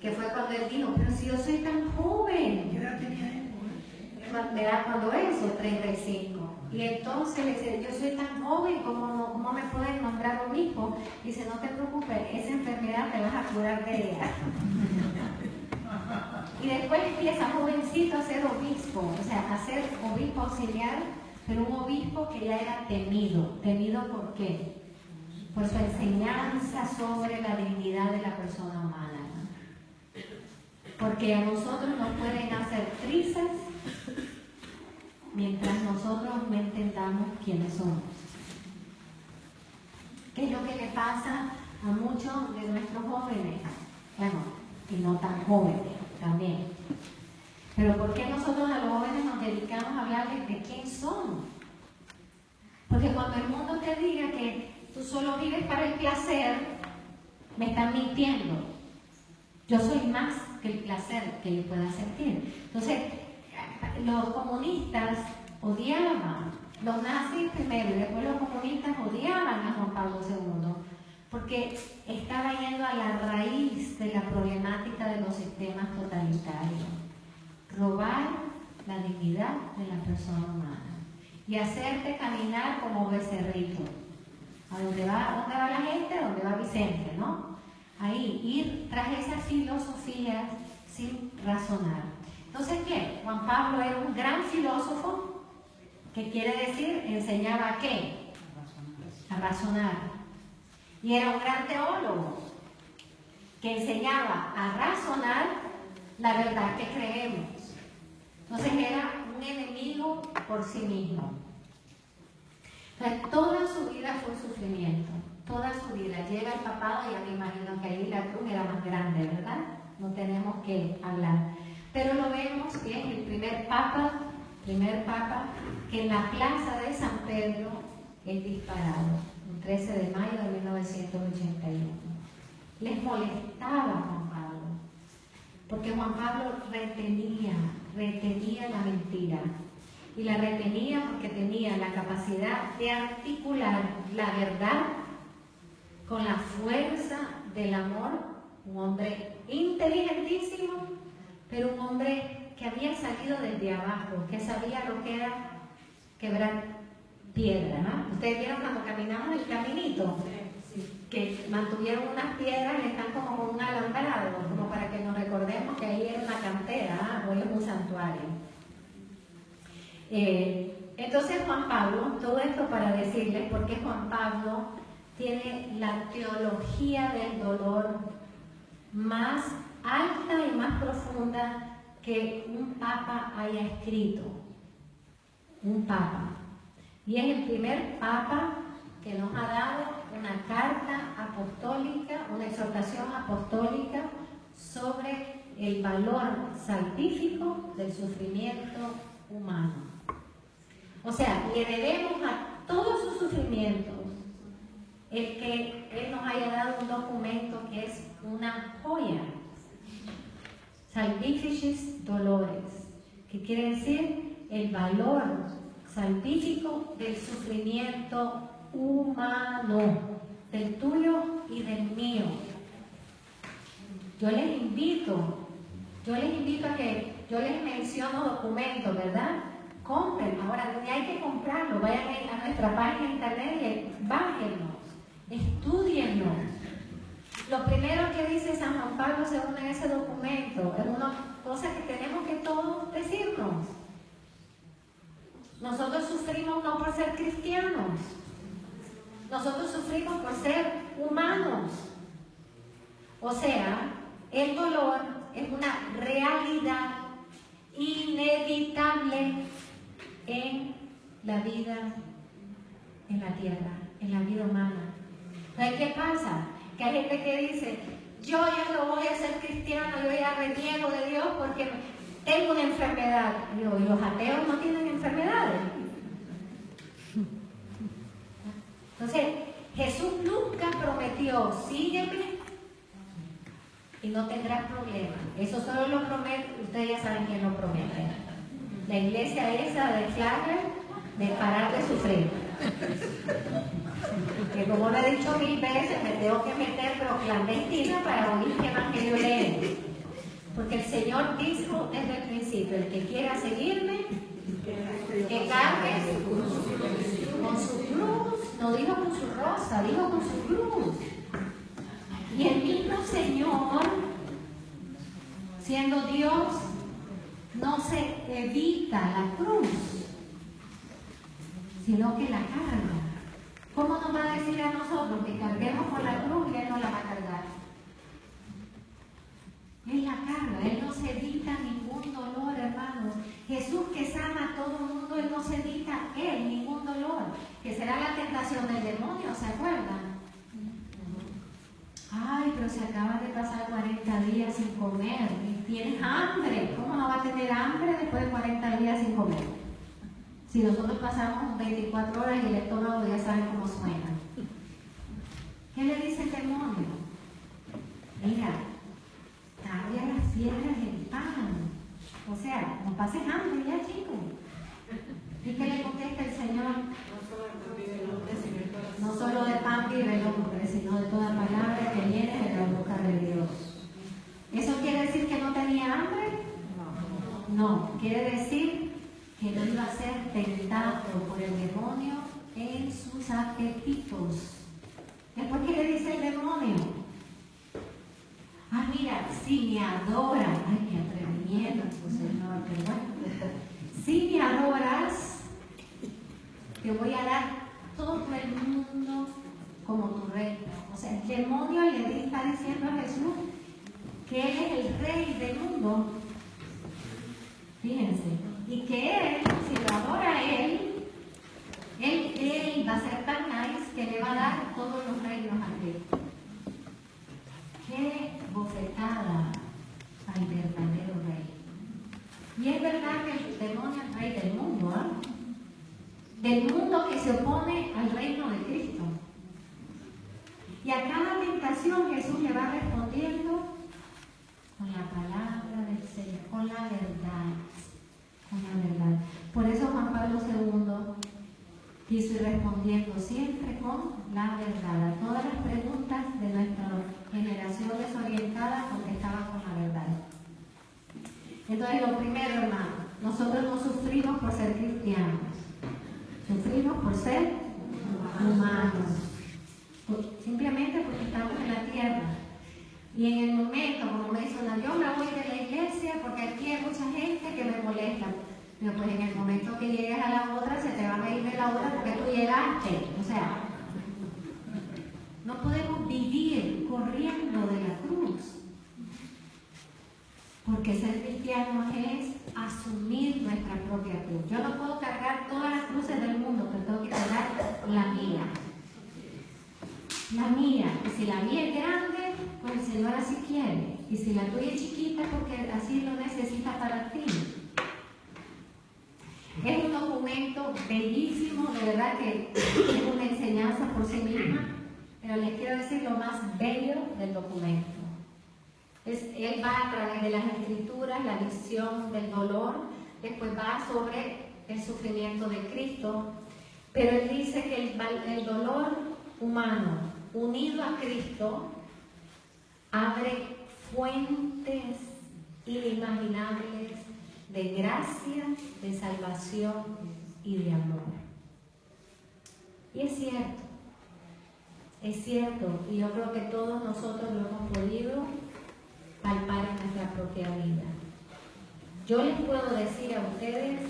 Speaker 2: que fue cuando él dijo, pero si yo soy tan joven. ¿Qué edad tenía él? Cuando eso, 35. Y entonces le dice, yo soy tan joven, ¿cómo me pueden nombrar obispo? Y dice, no te preocupes, esa enfermedad te vas a curar de ella. Y después empieza jovencito a ser obispo, o sea, a ser obispo auxiliar, pero un obispo que ya era temido. ¿Temido por qué? Por su enseñanza sobre la dignidad de la persona humana, ¿no? Porque a nosotros nos pueden hacer trizas mientras nosotros no entendamos quiénes somos. ¿Qué es lo que le pasa a muchos de nuestros jóvenes? Bueno, y no tan jóvenes también. Pero ¿por qué nosotros a los jóvenes nos dedicamos a hablarles de quién son? Porque cuando el mundo te diga que tú solo vives para el placer, me están mintiendo. Yo soy más que el placer que yo pueda sentir. Entonces, los comunistas odiaban, los nazis primero y después los comunistas odiaban a Juan Pablo II, porque estaba yendo a la raíz de la problemática de los sistemas totalitarios. Robar la dignidad de la persona humana y hacerte caminar como becerrito. ¿A dónde va la gente? ¿A dónde va Vicente? ¿No? Ahí, ir tras esas filosofías sin razonar. Entonces, ¿qué? Juan Pablo era un gran filósofo, que quiere decir, enseñaba ¿a qué? A razonar. Y era un gran teólogo, que enseñaba a razonar la verdad que creemos. Entonces era un enemigo por sí mismo. Entonces, toda su vida fue sufrimiento, toda su vida. Llega el papado, ya me imagino que ahí la cruz era más grande, ¿verdad? No tenemos que hablar. Pero lo vemos que es el primer papa, que en la plaza de San Pedro es disparado, el 13 de mayo de 1981. Les molestaba a Juan Pablo, porque Juan Pablo retenía la mentira. Y la retenía porque tenía la capacidad de articular la verdad con la fuerza del amor. Un hombre inteligentísimo, pero un hombre que había salido desde abajo, que sabía lo que era quebrar piedra, ¿no? Ustedes vieron cuando caminamos el caminito, que mantuvieron unas piedras y están como con un alambrado, como para que nos recordemos que ahí era una cantera, hoy es un santuario. Entonces Juan Pablo, todo esto para decirles por qué Juan Pablo tiene la teología del dolor más alta y más profunda que un papa haya escrito. Un papa. Y es el primer papa que nos ha dado una carta apostólica, una exhortación apostólica sobre el valor salvífico del sufrimiento humano. O sea, le debemos a todos sus sufrimientos el que Él nos haya dado un documento que es una joya. Salvificis dolores, que quiere decir el valor salvífico del sufrimiento humano, del tuyo y del mío. Yo les invito a que, yo les menciono documentos, ¿verdad? Compren, ahora hay que comprarlo, vayan a nuestra página de internet y bájenlos, estudienlo. Lo primero que dice San Juan Pablo según en ese documento es una cosa que tenemos que todos decirnos. Nosotros sufrimos no por ser cristianos, nosotros sufrimos por ser humanos. O sea, el dolor es una realidad inevitable en la vida, en la tierra, en la vida humana. ¿Sabes qué pasa? Que hay gente que dice, yo ya no voy a ser cristiano, yo ya reniego de Dios porque tengo una enfermedad. Y los ateos no tienen enfermedades. Entonces, Jesús nunca prometió, sígueme y no tendrás problema. Eso solo lo promete, ustedes ya saben quién lo promete. La iglesia esa de Flagler, de parar de sufrir. Que como lo he dicho 1000 veces, me tengo que meter pero clandestina para oír qué evangelio leen. Porque el Señor dijo desde el principio, el que quiera seguirme, que cargue con su cruz, no dijo con su rosa, dijo con su cruz. Y el mismo Señor, siendo Dios, no se evita la cruz, sino que la carga. ¿Cómo nos va a decir a nosotros que carguemos con la cruz y Él no la va a cargar? Él la carga, Él no se evita ningún dolor, hermanos. Jesús que sana a todo el mundo, Él no se evita Él ningún dolor. Que será la tentación del demonio, ¿se acuerdan? Ay, pero se acaban de pasar 40 días sin comer y tienes hambre. ¿Cómo no va a tener hambre después de 40 días sin comer? Si nosotros pasamos 24 horas y el estómago ya sabe cómo suena. ¿Qué le dice el demonio? Mira, cambia las piedras en pan. O sea, no pases hambre ya, chicos. ¿Y qué le contesta el Señor? No solo de pan vive el hombre, sino de toda palabra que viene de la boca de Dios. ¿Eso quiere decir que no tenía hambre? No, quiere decir que no iba a ser tentado por el demonio en sus apetitos. Después, ¿qué le dice el demonio? Ah, mira, si me adoras, ay, qué atrevimiento, Señor, qué bueno. Si me adoras, te voy a dar todo el mundo como tu reino. O sea, el demonio le está diciendo a Jesús que Él es el rey del mundo. Fíjense. Y que Él, si lo adora a Él va a ser tan nice que le va a dar todos los reinos a Él. Qué bofetada al verdadero rey. Y es verdad que el demonio es rey del mundo, ¿eh? Del mundo que se opone al reino de Cristo. Y a cada tentación Jesús le va respondiendo con la palabra del Señor, con la verdad. Con la verdad. Por eso Juan Pablo II quiso ir respondiendo siempre con la verdad. A todas las preguntas de nuestra generación desorientada contestaban con la verdad. Entonces, lo primero, hermano, nosotros no sufrimos por ser cristianos. Sufrimos por ser humanos. Simplemente Y en el momento, como me dice una, yo me voy de la iglesia porque aquí hay mucha gente que me molesta. Pero pues en el momento que llegues a la otra, se te va a ir de la otra porque tú llegaste. O sea, no podemos vivir corriendo de la cruz. Porque ser cristiano es asumir nuestra propia cruz. Yo no puedo cargar todas las cruces del mundo, pero tengo que cargar la mía. La mía. Y si la mía es grande, pues el Señor así quiere. Y si la tuya es chiquita, porque así lo necesita para ti. Es un documento bellísimo, de verdad que es una enseñanza por sí misma, pero les quiero decir lo más bello del documento. Él va a través de las escrituras, la visión del dolor, después va sobre el sufrimiento de Cristo, pero él dice que el dolor humano unido a Cristo abre fuentes inimaginables de gracia, de salvación y de amor. Y es cierto, y yo creo que todos nosotros lo hemos podido palpar en nuestra propia vida. Yo les puedo decir a ustedes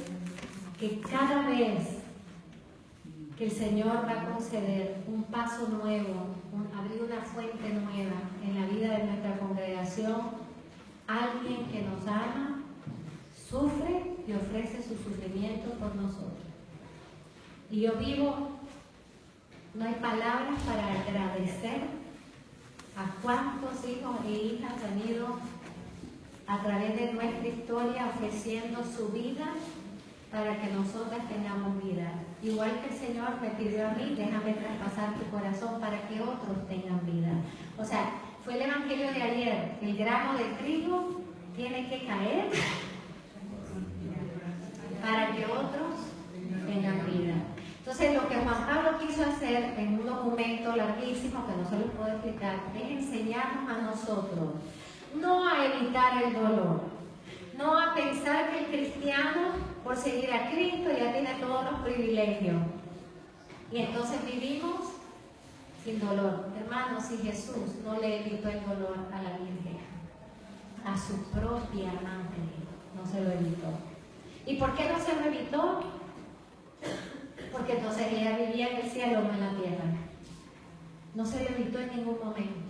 Speaker 2: que cada vez que el Señor va a conceder un paso nuevo, abrir una fuente nueva en la vida de nuestra congregación, alguien que nos ama sufre y ofrece su sufrimiento por nosotros. Y yo vivo, no hay palabras para agradecer a cuántos hijos e hijas han ido a través de nuestra historia ofreciendo su vida para que nosotras tengamos vida. Igual que el Señor me pidió a mí, déjame traspasar tu corazón para que otros tengan vida. O sea, fue el evangelio de ayer, el grano de trigo tiene que caer para que otros tengan vida. Entonces, lo que Juan Pablo quiso hacer en un documento larguísimo, que no se lo puedo explicar, es enseñarnos a nosotros, no a evitar el dolor, no a pensar que el cristiano, por seguir a Cristo, ya tiene todos los privilegios. Y entonces vivimos sin dolor. Hermanos, si Jesús no le evitó el dolor a la Virgen, a su propia madre, no se lo evitó. ¿Y por qué no se lo evitó? Porque entonces ella vivía en el cielo, no en la tierra. No se le evitó en ningún momento.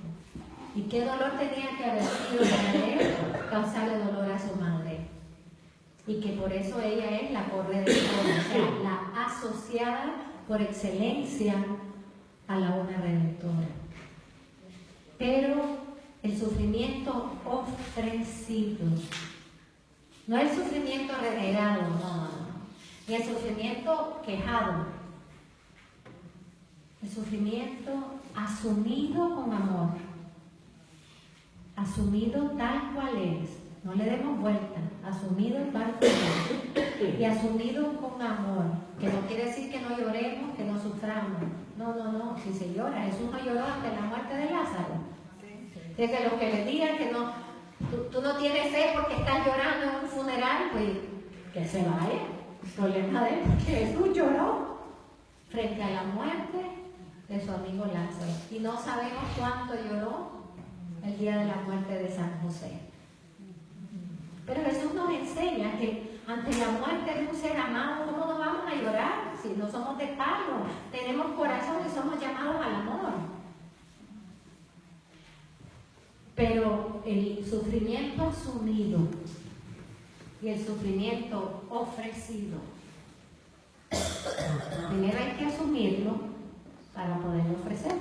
Speaker 2: ¿Y qué dolor tenía que haber sido para él causarle dolor a su madre? Y que por eso ella es la corredentora, o sea, la asociada por excelencia a la una redentora. Pero el sufrimiento ofrecido, no el sufrimiento renegado, no. Y el sufrimiento quejado, el sufrimiento asumido con amor, asumido tal cual es, no le demos vuelta, asumido tal cual es, y asumido con amor, que no quiere decir que no lloremos, que no suframos, no, si se llora, Jesús no lloró ante la muerte de Lázaro, desde los que le digan que no, tú no tienes fe porque estás llorando en un funeral, pues que se vaya. El problema de él, porque Jesús lloró frente a la muerte de su amigo Lázaro. Y no sabemos cuánto lloró el día de la muerte de San José. Pero Jesús nos enseña que ante la muerte de un ser amado, ¿cómo nos vamos a llorar? Si no somos de palo, tenemos corazón y somos llamados al amor. Pero el sufrimiento asumido y el sufrimiento ofrecido, primero hay que asumirlo para poderlo ofrecer.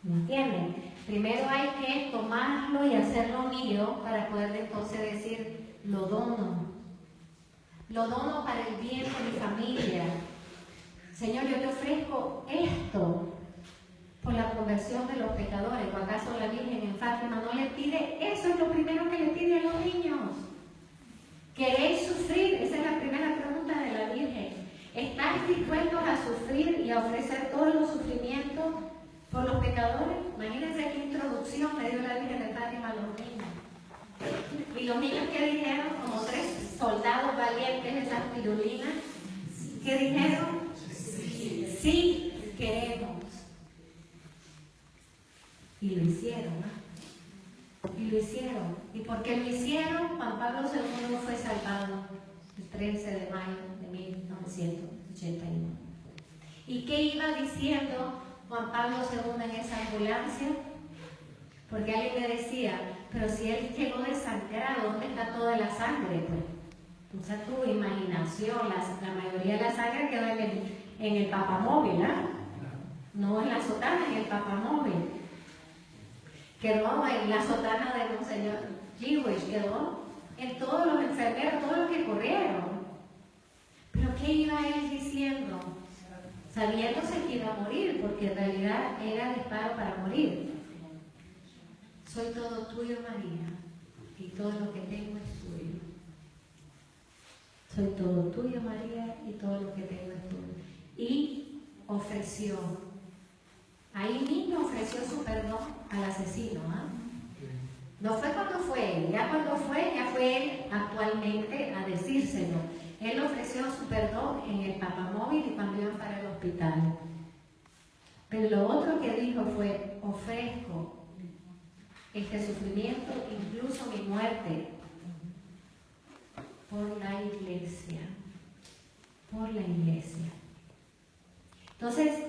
Speaker 2: ¿Me entienden? Primero hay que tomarlo y hacerlo mío para poder entonces decir, lo dono para el bien de mi familia. Señor, yo te ofrezco esto por la conversión de los pecadores. ¿O acaso la Virgen en Fátima no le pide? Eso es lo primero que le pide a los niños. ¿Queréis sufrir? Esa es la primera pregunta de la Virgen. ¿Estáis dispuestos a sufrir y a ofrecer todos los sufrimientos por los pecadores? Imagínense qué introducción le dio la Virgen de Fátima a los niños. Y los niños que dijeron, como 3 soldados valientes, esas pirulinas, ¿qué dijeron? Sí queremos. Y lo hicieron, ¿no? Y lo hicieron. Y porque lo hicieron, Juan Pablo II fue salvado el 13 de mayo de 1981. ¿Y qué iba diciendo Juan Pablo II en esa ambulancia? Porque alguien me decía, pero si él llegó desangrado, ¿dónde está toda la sangre? Pues, usa tu imaginación, la mayoría de la sangre quedó en el papamóvil, ¿ah? No en la sotana, en el papamóvil. Quedó en la sotana de Monseñor Jewish, quedó en todos los enfermeros, todos los que corrieron. Pero ¿qué iba él diciendo? Sabiéndose que iba a morir, porque en realidad era disparo para morir. Soy todo tuyo, María, y todo lo que tengo es tuyo. Soy todo tuyo, María, y todo lo que tengo es tuyo. Y ofreció, ahí mismo ofreció su perdón al asesino. No fue cuando fue él, ya cuando fue, ya fue él actualmente a decírselo. Él ofreció su perdón en el papamóvil y cuando iban para el hospital. Pero lo otro que dijo fue, ofrezco este sufrimiento, incluso mi muerte, por la iglesia. Por la iglesia. Entonces,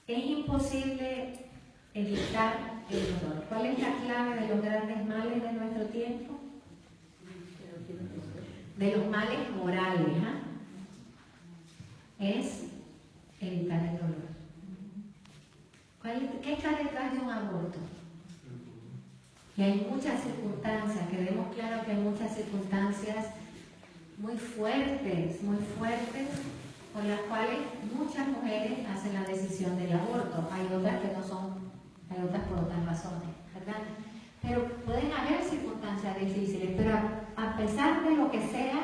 Speaker 2: es imposible evitar el dolor. ¿Cuál es la clave de los grandes males de nuestro tiempo? De los males morales, es evitar el dolor. ¿Qué está detrás de un aborto? Y hay muchas circunstancias, quedemos claros que hay muchas circunstancias muy fuertes, por las cuales muchas mujeres hacen la decisión del aborto. Hay otras que no son, hay otras por otras razones, ¿verdad? Pero pueden haber circunstancias difíciles, pero a pesar de lo que sea,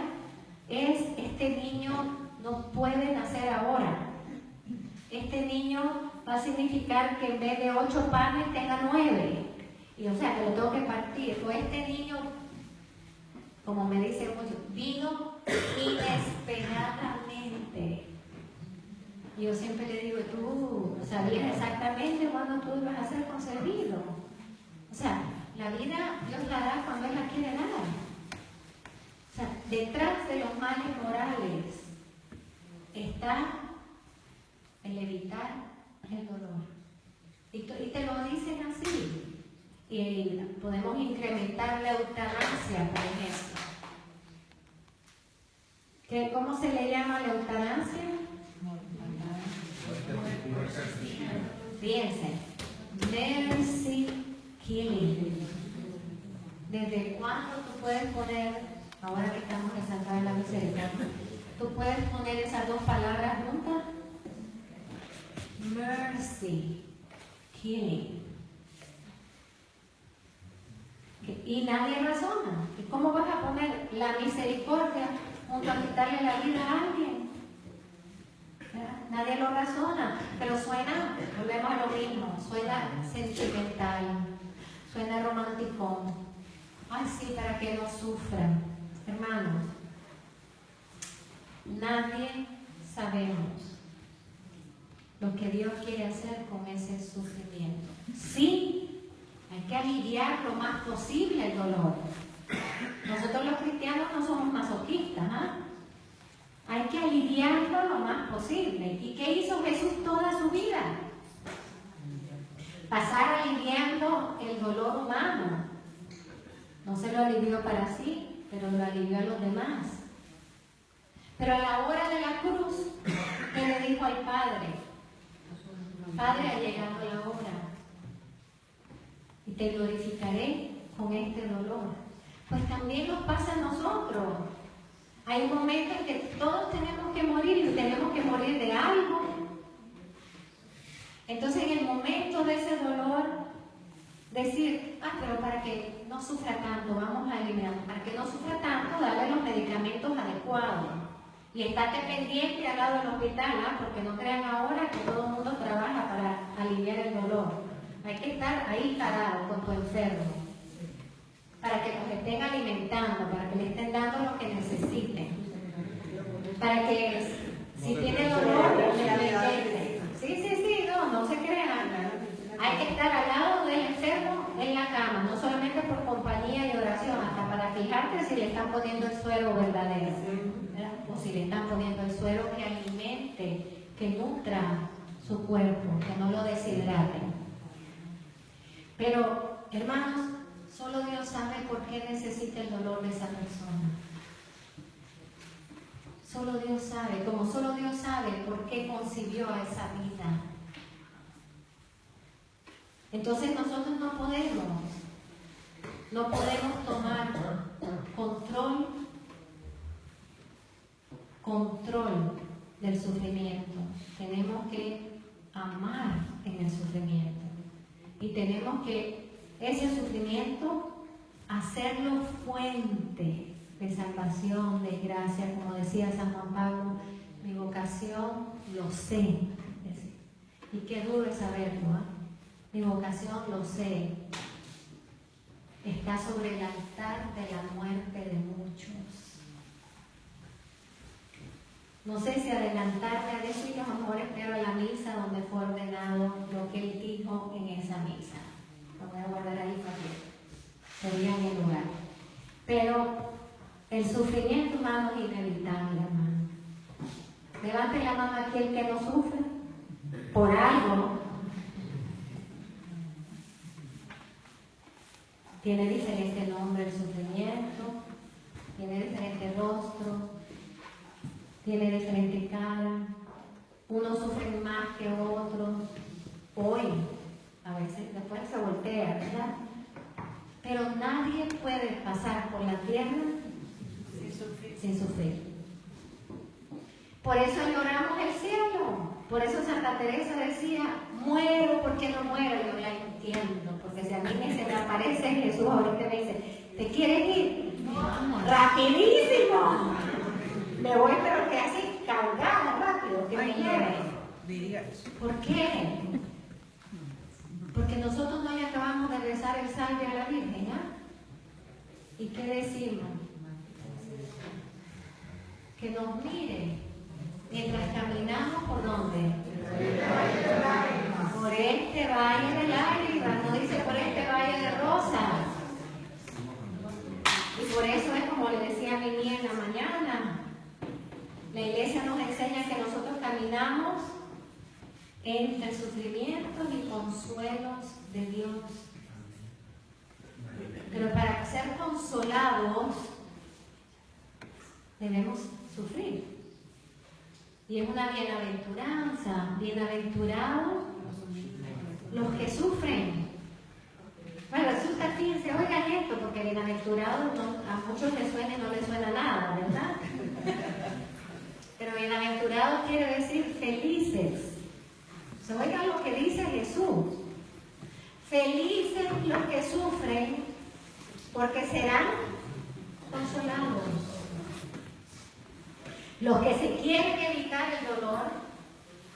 Speaker 2: este niño no puede nacer ahora. Este niño va a significar que en vez de 8 panes tenga 9. Y o sea, que lo tengo que partir. O este niño, como me dicen muchos, vino inesperadamente. Y yo siempre le digo, tú sabías exactamente cuándo tú ibas a ser concebido. O sea, la vida Dios la da cuando Él la quiere dar. O sea, detrás de los males morales está el evitar el dolor. Y te lo dicen así. Y podemos incrementar la eutanasia, por ejemplo. ¿Cómo se le llama la eutanasia? Fíjense, mercy killing. ¿Desde cuándo tú puedes poner, ahora que estamos resaltando la misericordia, tú puedes poner esas dos palabras juntas? Mercy killing. Y nadie razona. ¿Y cómo vas a poner la misericordia junto a quitarle la vida a alguien? ¿Verdad? Nadie lo razona, pero suena, volvemos a lo mismo, suena sentimental, suena romántico. Ay, sí, para que no sufran. Hermanos, nadie sabemos lo que Dios quiere hacer con ese sufrimiento. Sí, hay que aliviar lo más posible el dolor. Nosotros los cristianos no somos masoquistas, Hay que aliviarlo lo más posible. ¿Y qué hizo Jesús toda su vida? Pasar aliviando el dolor humano. No se lo alivió para sí, pero lo alivió a los demás. Pero a la hora de la cruz, ¿qué le dijo al Padre? Padre, ha llegado la hora. Y te glorificaré con este dolor. Pues también nos pasa a nosotros. Hay un momento en que todos tenemos que morir y tenemos que morir de algo. Entonces en el momento de ese dolor, decir, pero para que no sufra tanto, vamos a eliminarlo. Para que no sufra tanto, darle los medicamentos adecuados. Y estate pendiente al lado del hospital, porque no crean ahora que todo el mundo trabaja para aliviar el dolor. Hay que estar ahí parado con tu enfermo, para que los estén alimentando, para que le estén dando lo que necesiten, para que si tiene dolor, le alienten. Sí, no se crean. Hay que estar al lado del enfermo en la cama, no solamente por compañía y oración, hasta para fijarte si le están poniendo el suero verdadero, ¿verdad? O si le están poniendo el suero que alimente, que nutra su cuerpo, que no lo deshidrate. Pero, hermanos, solo Dios sabe por qué necesita el dolor de esa persona. Solo Dios sabe, como solo Dios sabe por qué concibió a esa vida. Entonces nosotros no podemos tomar control del sufrimiento. Tenemos que amar en el sufrimiento. Y tenemos que ese sufrimiento hacerlo fuente de salvación, de gracia, como decía San Juan Pablo, mi vocación lo sé. Y qué duro es saberlo, ¿eh? Mi vocación lo sé. Está sobre el altar de la muerte de muchos. No sé si adelantarme a decir que a lo mejor espero a la misa donde fue ordenado lo que él dijo en esa misa. Lo voy a guardar ahí para que sería en el lugar. Pero el sufrimiento, hermano, es inevitable, hermano. Levante la mano aquí el que no sufre por algo. Tiene diferente nombre el sufrimiento, tiene diferente rostro, tiene diferente cara. Uno sufre más que otro. Hoy, a veces después se voltea, ¿verdad? Pero nadie puede pasar por la tierra sin sufrir. Por eso añoramos el cielo. Por eso Santa Teresa decía, muero porque no muero. Yo la entiendo, porque si a mí se me aparece Jesús ahorita me dice, ¿te quieres ir? No, rapidísimo. Me voy, pero que así, cargada rápido, que me lleve. ¿Por qué? Porque nosotros no ya acabamos de rezar el salve a la Virgen, ¿ya? ¿Y qué decimos? Que nos mire mientras caminamos por dónde? Por este valle de lágrimas, no dice por este valle de rosas. Y por eso es como le decía a mi niña en la mañana. La iglesia nos enseña que nosotros caminamos entre sufrimientos y consuelos de Dios. Pero para ser consolados debemos sufrir. Y es una bienaventuranza. Bienaventurados los que sufren. Bueno, asusta, fíjense, oigan esto, porque bienaventurado a muchos les suena y no les suena nada, ¿verdad? Pero bienaventurado quiere decir felices. Oigan lo que dice Jesús. Felices los que sufren, porque serán consolados. Los que se quieren evitar el dolor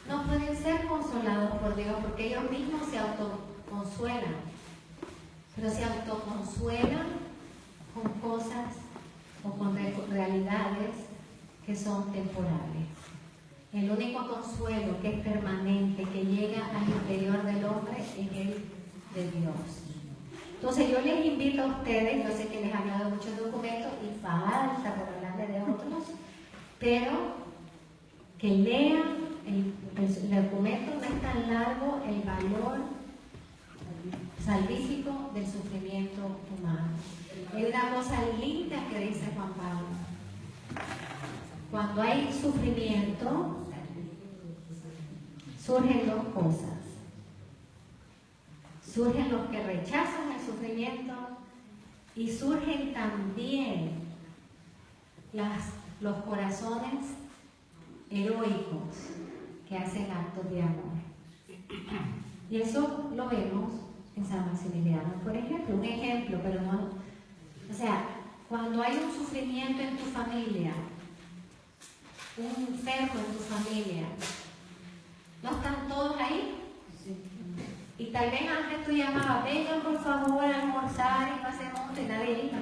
Speaker 2: no pueden ser consolados por Dios, porque ellos mismos se autoconsuelan. Pero se autoconsuelan con cosas o con realidades que son temporales. El único consuelo que es permanente, que llega al interior del hombre, es el de Dios. Entonces yo les invito a ustedes, yo sé que les han dado muchos documentos y falta por hablarles de otros, pero que lean, el documento no es tan largo, el valor salvífico del sufrimiento humano. Hay una cosa linda que dice Juan Pablo. Cuando hay sufrimiento, surgen dos cosas. Surgen los que rechazan el sufrimiento y surgen también los corazones heroicos que hacen actos de amor. Y eso lo vemos en San Maximiliano, por ejemplo, un ejemplo, pero no. O sea, cuando hay un sufrimiento en tu familia, un enfermo en tu familia, ¿no están todos ahí? Y tal vez antes tú llamabas, vengan por favor a almorzar y pasemos, y nadie iba.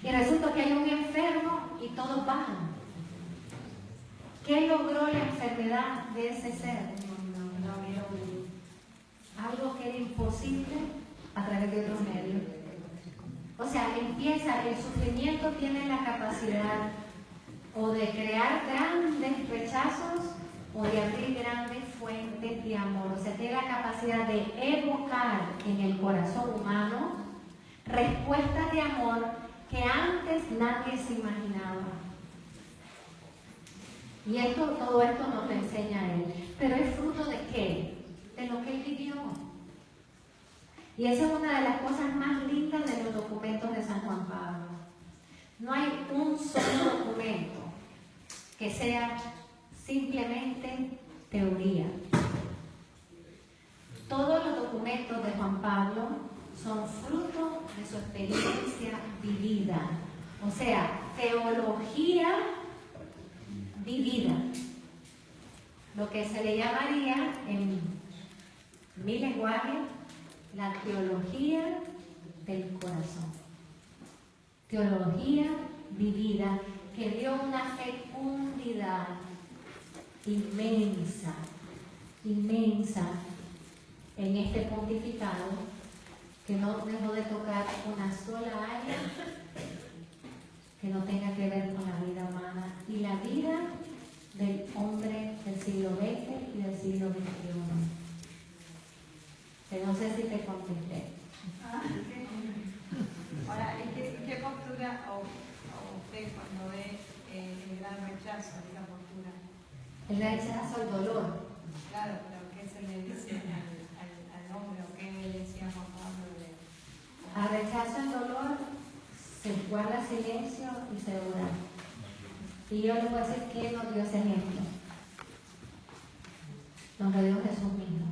Speaker 2: Y resulta que hay un enfermo y todos bajan. ¿Qué logró la enfermedad de ese ser? algo que era imposible a través de otros medios. O sea, empieza, el sufrimiento tiene la capacidad o de crear grandes rechazos o de abrir grandes fuentes de amor. O sea, tiene la capacidad de evocar en el corazón humano respuestas de amor que antes nadie se imaginaba. Y todo esto nos lo enseña él. Pero es fruto de ¿qué? De lo que él vivió. Y esa es una de las cosas más lindas de los documentos de San Juan Pablo. No hay un solo documento que sea simplemente teoría. Todos los documentos de Juan Pablo son fruto de su experiencia vivida. O sea, teología vivida. Lo que se le llamaría en mi lenguaje la teología del corazón. Teología vivida que dio una fecundidad inmensa, inmensa en este pontificado que no dejó de tocar una sola área que no tenga que ver con la vida humana y la vida del hombre del siglo XX y del siglo XXI. Que no sé si te contesté.
Speaker 6: Ahora, ¿qué postura usted cuando ve el gran rechazo de la postura?
Speaker 2: El rechazo al dolor.
Speaker 6: Claro, pero ¿qué se le dice al hombre o qué le decía Juan Pablo de
Speaker 2: Al rechazo al dolor se guarda silencio y se ora. Y yo le voy a decir que nos dio ese ejemplo. Nos lo dio Jesús mismo.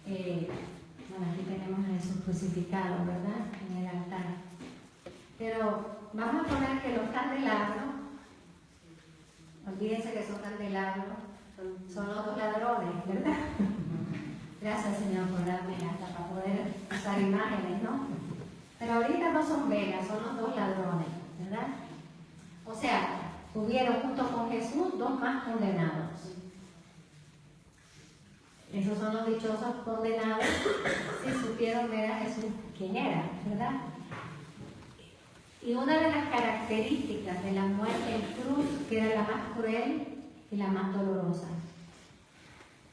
Speaker 2: Bueno, aquí tenemos a Jesús crucificado, ¿verdad? En el altar. Pero vamos a poner que los candelabros, olvídense que son candelabros, son los dos ladrones, ¿verdad? Gracias, Señor, por darme hasta para poder usar imágenes, ¿no? Pero ahorita no son velas, son los dos ladrones, ¿verdad? O sea, hubieron junto con Jesús dos más condenados. Esos son los dichosos condenados si supieron ver a Jesús quién era, ¿verdad? Y una de las características de la muerte en cruz, que era la más cruel y la más dolorosa.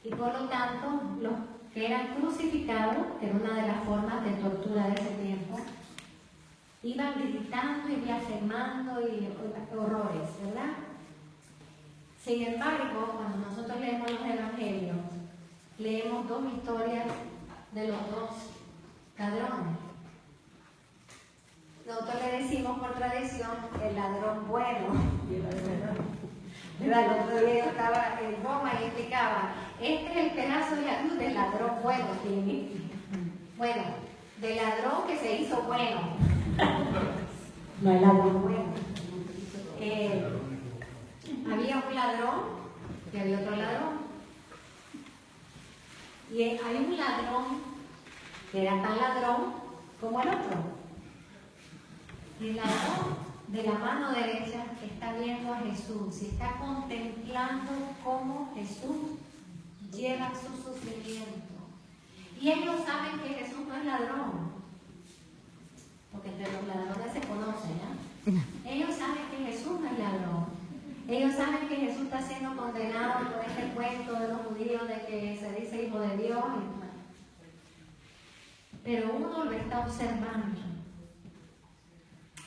Speaker 2: Y por lo tanto, los que eran crucificados, que era una de las formas de tortura de ese tiempo, iban gritando y blasfemando y horrores, ¿verdad? Sin embargo, cuando nosotros leemos los evangelios, leemos dos historias de los dos ladrones. Nosotros le decimos por tradición el ladrón bueno. El otro día yo estaba en Roma y explicaba, este es el pedazo de la cruz del ladrón bueno. Bueno, del ladrón que se hizo bueno. No el ladrón bueno. Había un ladrón y había otro ladrón. Y hay un ladrón que era tan ladrón como el otro. Y el ladrón de la mano derecha está viendo a Jesús y está contemplando cómo Jesús lleva su sufrimiento. Y ellos saben que Jesús no es ladrón, porque entre los ladrones se conocen, ¿ya? Ellos saben que Jesús no es ladrón. Ellos saben que Jesús está siendo condenado por este cuento de los judíos de que se dice hijo de Dios. Pero uno lo está observando.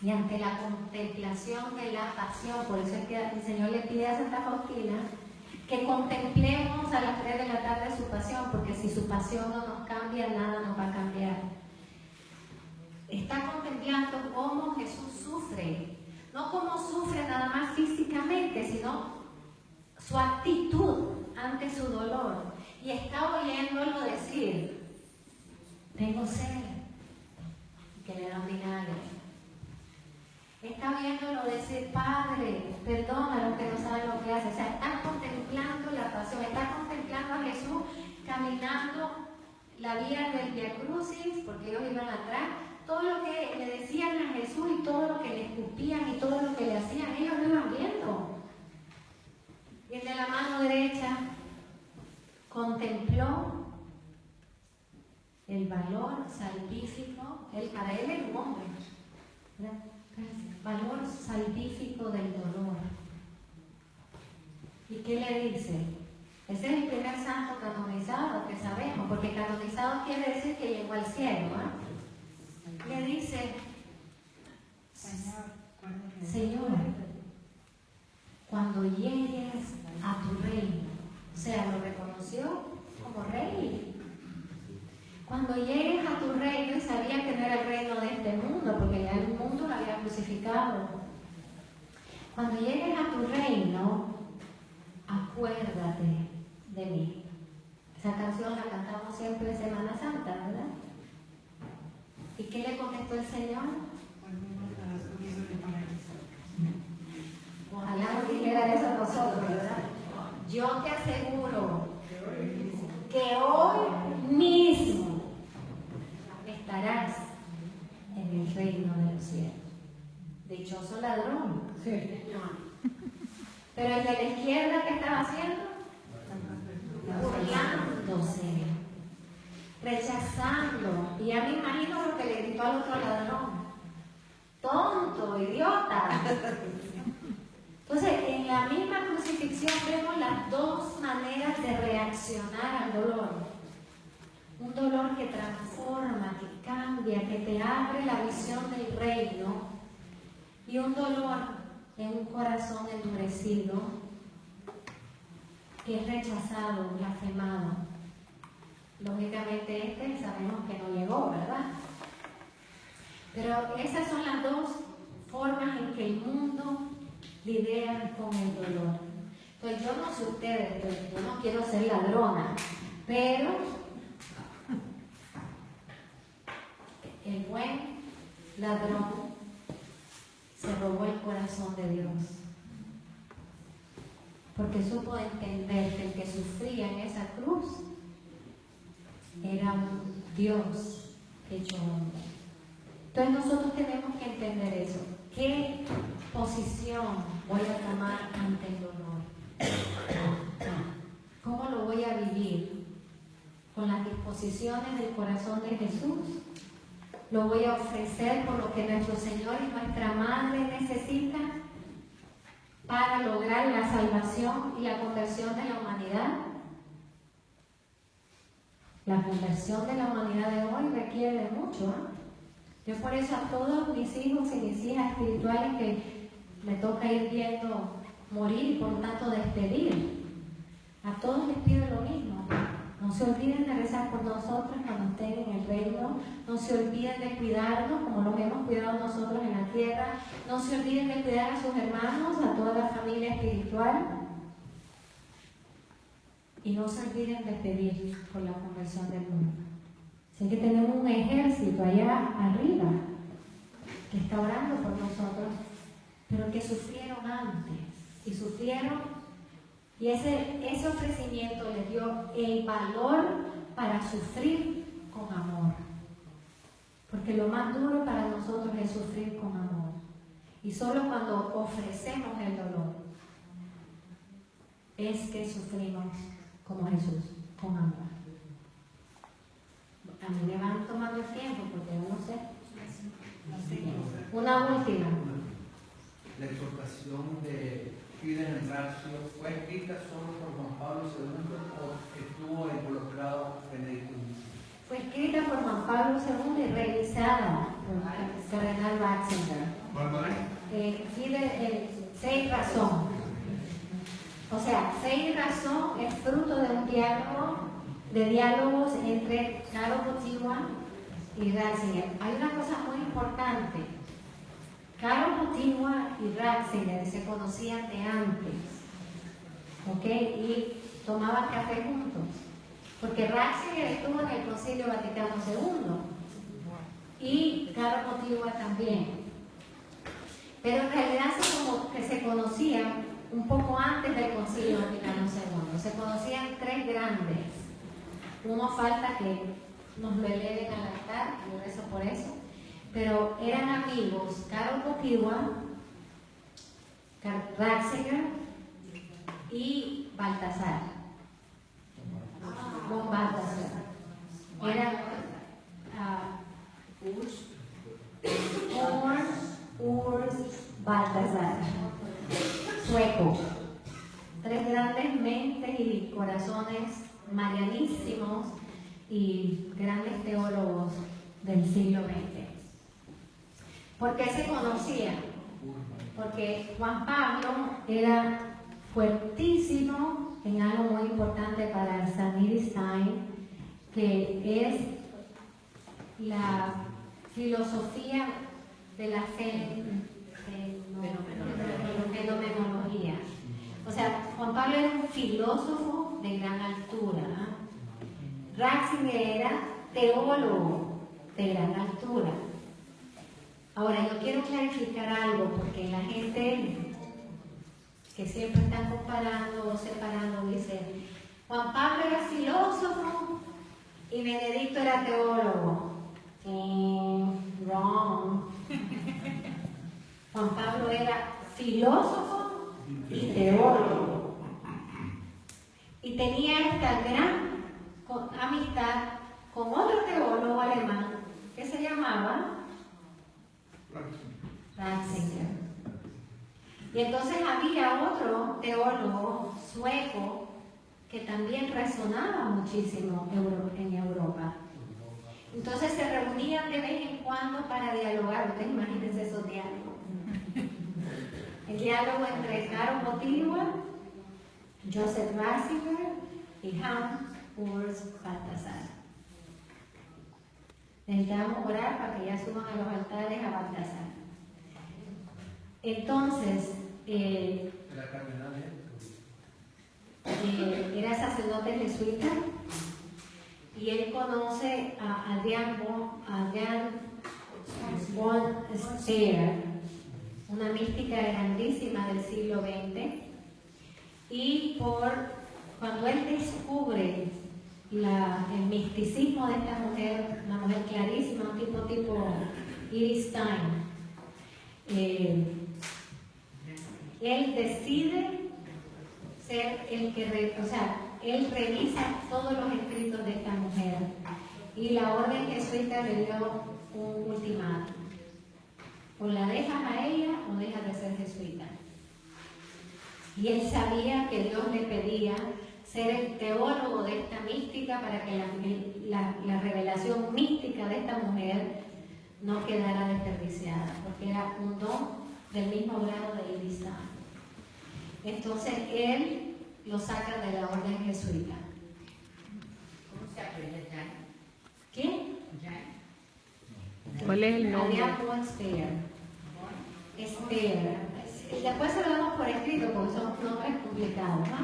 Speaker 2: Y ante la contemplación de la pasión, por eso es que el Señor le pide a Santa Faustina que contemplemos a las 3 de la tarde su pasión, porque si su pasión no nos cambia, nada nos va a cambiar. Está contemplando cómo Jesús sufre. No cómo sufre nada más físicamente, sino su actitud ante su dolor. Y está oyéndolo decir, tengo sed, que le dan vinagre. Está oyéndolo decir, Padre, perdona a los que no saben lo que hace. O sea, está contemplando la pasión, está contemplando a Jesús caminando la vía del Via Crucis, porque ellos iban atrás. Todo lo que le decían a Jesús y todo lo que le escupían y todo lo que le hacían, ellos lo iban viendo. Y el de la mano derecha contempló el valor salvífico, para él era un hombre, ¿verdad? Valor salvífico del dolor. ¿Y qué le dice? Ese es el primer santo canonizado que sabemos, porque canonizado quiere decir que llegó al cielo, ¿eh? Le dice, Señor, cuando llegues a tu reino, o sea, lo reconoció como rey. Cuando llegues a tu reino, y sabía que no era el reino de este mundo, porque ya el mundo lo había crucificado. Cuando llegues a tu reino, acuérdate de mí. Esa canción la cantamos siempre en Semana Santa, ¿verdad? ¿Y qué le contestó el Señor? Ojalá nos dijera eso a nosotros, ¿verdad? Yo te aseguro que hoy mismo estarás en el reino de los cielos. Dichoso ladrón. Sí. Pero el de la izquierda, ¿qué estaba haciendo? Burlándose, rechazando. Y ya me imagino lo que le gritó al otro ladrón: tonto, idiota. Entonces, en la misma crucifixión vemos las dos maneras de reaccionar al dolor. Un dolor que transforma, que cambia, que te abre la visión del reino, y un dolor en un corazón endurecido, que es rechazado, blasfemado. Lógicamente sabemos que no llegó, ¿verdad? Pero esas son las dos formas en que el mundo lidia con el dolor. Entonces yo no sé ustedes, yo no quiero ser ladrona, pero el buen ladrón se robó el corazón de Dios, porque supo entender que el que sufría en esa cruz era un Dios hecho hombre. Entonces nosotros tenemos que entender eso. ¿Qué posición voy a tomar ante el dolor? ¿Cómo lo voy a vivir? ¿Con las disposiciones del corazón de Jesús? ¿Lo voy a ofrecer por lo que nuestro Señor y nuestra Madre necesitan para lograr la salvación y la conversión de la humanidad? La conversión de la humanidad de hoy requiere de mucho, ¿eh? Yo por eso a todos mis hijos y mis hijas espirituales que me toca ir viendo morir y por tanto despedir, a todos les pido lo mismo: no se olviden de rezar por nosotros cuando estén en el reino, no se olviden de cuidarnos como los hemos cuidado nosotros en la tierra, no se olviden de cuidar a sus hermanos, a toda la familia espiritual, y no se olviden de pedir por la conversión del mundo. Sé que tenemos un ejército allá arriba que está orando por nosotros, pero que sufrieron antes, y sufrieron, y ese ofrecimiento les dio el valor para sufrir con amor, porque lo más duro para nosotros es sufrir con amor, y solo cuando ofrecemos el dolor es que sufrimos como Jesús, con amor. A mí me van tomando el tiempo porque yo no sé. Una última.
Speaker 4: La exhortación de Fides Ratio fue escrita solo por Juan Pablo II o estuvo involucrado Benedicto XVI.
Speaker 2: Fue escrita por Juan Pablo II y revisada por el cardenal Ratzinger. Seis razón. O sea, seis razón es fruto de un diálogos entre Karol Wojtyła y Ratzinger. Hay una cosa muy importante. Karol Wojtyła y Ratzinger se conocían de antes, ¿ok? Y tomaban café juntos, porque Ratzinger estuvo en el Concilio Vaticano II y Karol Wojtyła también. Pero en realidad como que se conocían un poco antes del Concilio Vaticano II. Se conocían tres grandes. Uno falta que nos lo eleven al altar, yo rezo por eso. Pero eran amigos Karol Wojtyła, Ratzinger y Baltasar. Von Baltasar. Urs Baltasar, sueco. Tres grandes mentes y corazones marianísimos y grandes teólogos del siglo XX. ¿Por qué se conocían? Porque Juan Pablo era fuertísimo en algo muy importante para Stanley Stein, que es la filosofía de la fenomenología. O sea, Juan Pablo era un filósofo de gran altura. Ratzinger era teólogo de gran altura. Ahora, yo quiero clarificar algo, porque la gente que siempre está comparando o separando dice, Juan Pablo era filósofo y Benedicto era teólogo. Wrong. Juan Pablo era filósofo y teólogo. Y tenía esta gran amistad con otro teólogo alemán que se llamaba Ratzinger. Y entonces había otro teólogo sueco que también resonaba muchísimo en Europa. Entonces se reunían de vez en cuando para dialogar. Ustedes imagínense esos diálogos. El diálogo entre Karl Wojtyła, Joseph Ratzinger y Hans Urs Baltasar. Necesitamos orar para que ya suban a los altares a Baltasar. Entonces, era sacerdote jesuita y él conoce a Adrian von Speer, una mística grandísima del siglo XX, y cuando él descubre el misticismo de esta mujer, una mujer clarísima, un tipo Iris Stein, él decide ser el que, él revisa todos los escritos de esta mujer y la orden jesuita le dio un ultimátum: o la dejas a ella o dejas de ser jesuita. Y él sabía que Dios le pedía ser el teólogo de esta mística para que la revelación mística de esta mujer no quedara desperdiciada, porque era un don del mismo grado de Iris Stein. Entonces él lo saca de la orden jesuita.
Speaker 6: ¿Cómo se aprende Jan?
Speaker 2: ¿Quién?
Speaker 6: Jan.
Speaker 7: ¿Cuál es el nombre?
Speaker 2: Adrian von Speer. Speer. Después se lo damos por escrito porque son nombres complicados, ¿no?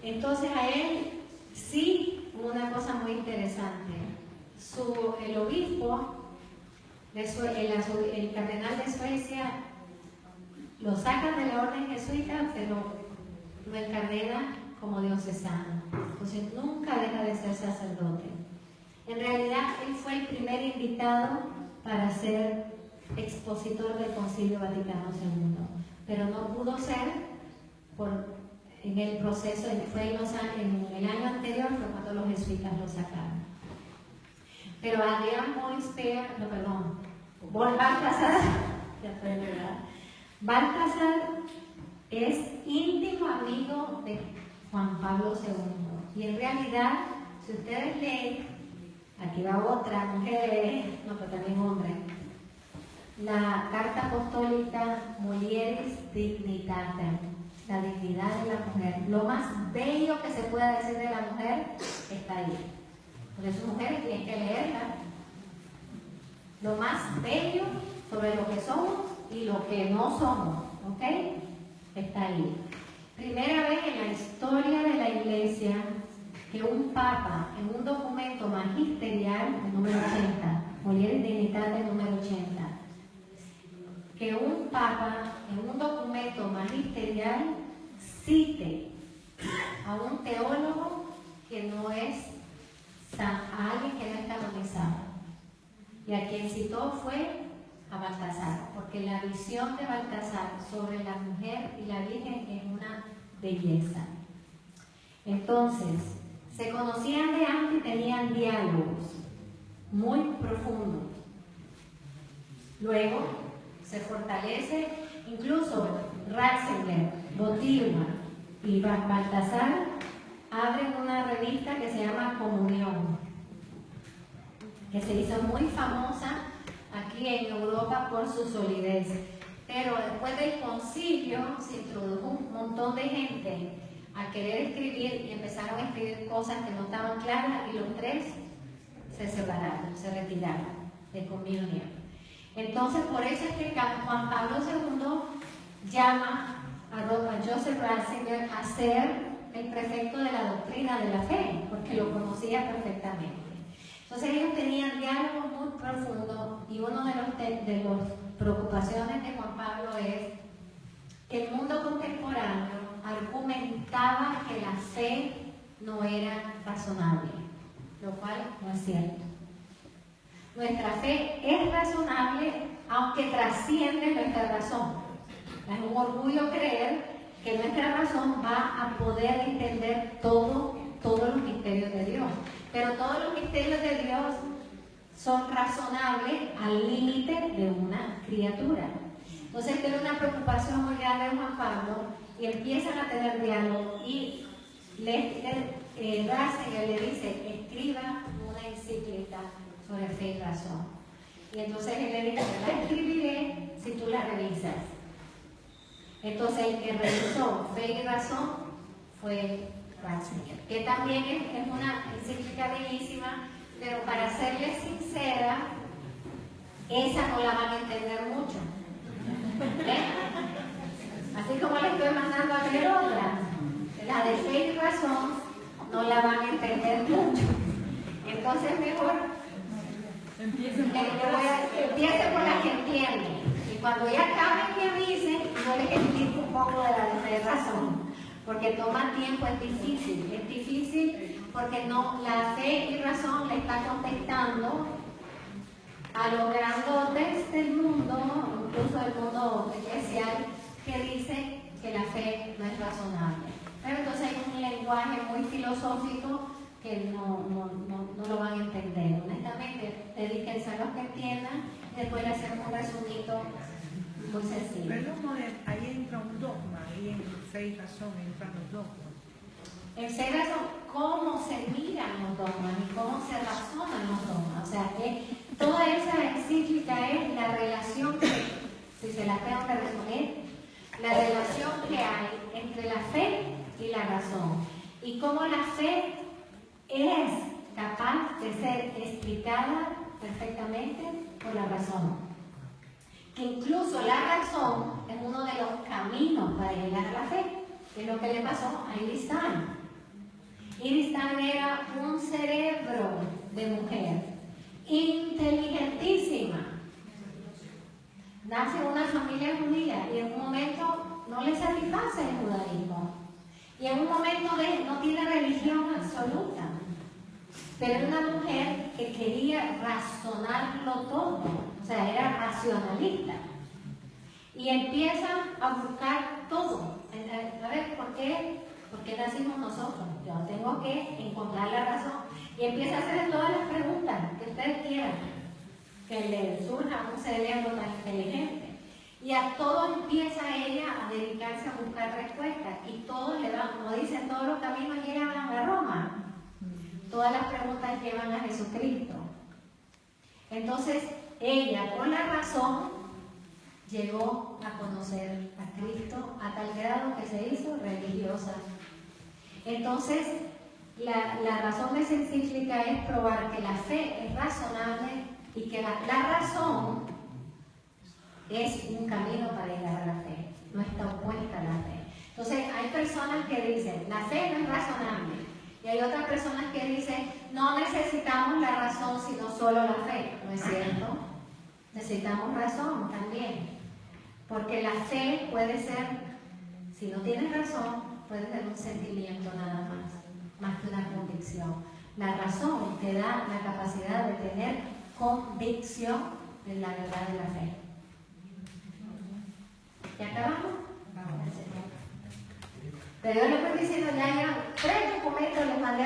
Speaker 2: Entonces a él sí hubo una cosa muy interesante. El obispo, el cardenal de Suecia, lo sacan de la orden jesuita, pero lo encardena como diocesano. Entonces nunca deja de ser sacerdote. En realidad él fue el primer invitado para ser expositor del Concilio Vaticano II, pero no pudo ser en el proceso, fue en el año anterior, fue cuando los jesuitas lo sacaron. Pero Adrian von Speer, von Baltasar, Baltasar es íntimo amigo de Juan Pablo II. Y en realidad, si ustedes leen, aquí va otra mujer, pero también hombre, la carta apostólica Mulieris Dignitatem, la dignidad de la mujer. Lo más bello que se pueda decir de la mujer está ahí. Por eso mujeres tienen que leerla. Lo más bello sobre lo que somos y lo que no somos, ¿ok? Está ahí. Primera vez en la historia de la Iglesia que un papa, en un documento magisterial, el número 80, Mulieris Dignitatem número 80, que un papa en un documento magisterial cite a un teólogo que no es a alguien que no es canonizado. Y a quien citó fue a Baltasar, porque la visión de Baltasar sobre la mujer y la Virgen es una belleza. Entonces, se conocían de antes y tenían diálogos. muy profundo. Luego se fortalece, incluso Ratzinger, Botilma y Baltasar abren una revista que se llama Comunión, que se hizo muy famosa aquí en Europa por su solidez. Pero después del concilio se introdujo un montón de gente a querer escribir y empezaron a escribir cosas que no estaban claras y los tres se separaron, se retiraron de comunión. Entonces, por eso es que Juan Pablo II llama a Joseph Ratzinger a ser el prefecto de la doctrina de la fe, porque lo conocía perfectamente. Entonces ellos tenían diálogos muy profundos y uno de las preocupaciones de Juan Pablo es que el mundo contemporáneo argumentaba que la fe no era razonable, lo cual no es cierto. Nuestra fe es razonable aunque trasciende nuestra razón. Es un orgullo creer que nuestra razón va a poder entender todos los misterios de Dios. Pero todos los misterios de Dios son razonables al límite de una criatura. Entonces tiene una preocupación muy grande de Juan Pablo y empiezan a tener diálogo y Ratzinger le dice, escriba una encíclica sobre fe y razón. Y entonces él le dice, la escribiré si tú la revisas. Entonces el que revisó Fe y Razón fue Ratzinger, que también es una encíclica bellísima, pero para serles sincera, esa no la van a entender mucho. Así como le estoy mandando a leer otra, la de Fe y Razón no la van a entender mucho. Entonces mejor empiece por la que entiende. Y cuando ya acaben que avisen, yo les explico un poco de la de Fe y Razón. Porque toma tiempo, es difícil porque no, la fe y razón le está contestando a los grandotes del mundo, incluso del mundo eclesial, que dice que la fe no es razonable. Pero entonces hay un lenguaje muy filosófico que no lo van a entender. Honestamente, dedíquense a los que entiendan, después le hacemos un resumito muy sencillo.
Speaker 3: Perdón, ahí entra un dogma, ahí en Fe y Razón entran los dogmas.
Speaker 2: En Fe y Razón, cómo se miran los dogmas y cómo se razonan los dogmas. O sea, toda esa encíclica es la relación que, si se la tengo que resumir, la relación que hay entre la fe y la razón. Y cómo la fe es capaz de ser explicada perfectamente por la razón. Que incluso la razón es uno de los caminos para llegar a la fe, que es lo que le pasó a Iris Stein. Iris Stein era un cerebro de mujer, inteligentísima. Nace en una familia judía y en un momento no le satisface el judaísmo. Y en un momento no tiene religión absoluta. Pero era una mujer que quería razonarlo todo, o sea, era racionalista. Y empieza a buscar todo. A ver, ¿por qué nacimos nosotros? Yo tengo que encontrar la razón. Y empieza a hacer todas las preguntas que ustedes quieran, que le surja a un cerebro tan inteligente. Y a todo empieza ella a dedicarse a buscar respuestas. Y todos le dan, como dicen, todos los caminos llegan a Roma. Todas las preguntas llevan a Jesucristo. Entonces, ella, por la razón, llegó a conocer a Cristo a tal grado que se hizo religiosa. Entonces, la razón de esa encíclica es probar que la fe es razonable y que la razón es un camino para llegar a la fe, no está opuesta a la fe. Entonces, hay personas que dicen, la fe no es razonable. Y hay otras personas que dicen, no necesitamos la razón, sino solo la fe. ¿No es cierto? Necesitamos razón también. Porque la fe puede ser, si no tienes razón, puede ser un sentimiento nada más que una convicción. La razón te da la capacidad de tener convicción de la verdad de la fe. ¿Ya acabamos? Vamos. Pero yo le estoy diciendo, ya 3 documentos les mandé.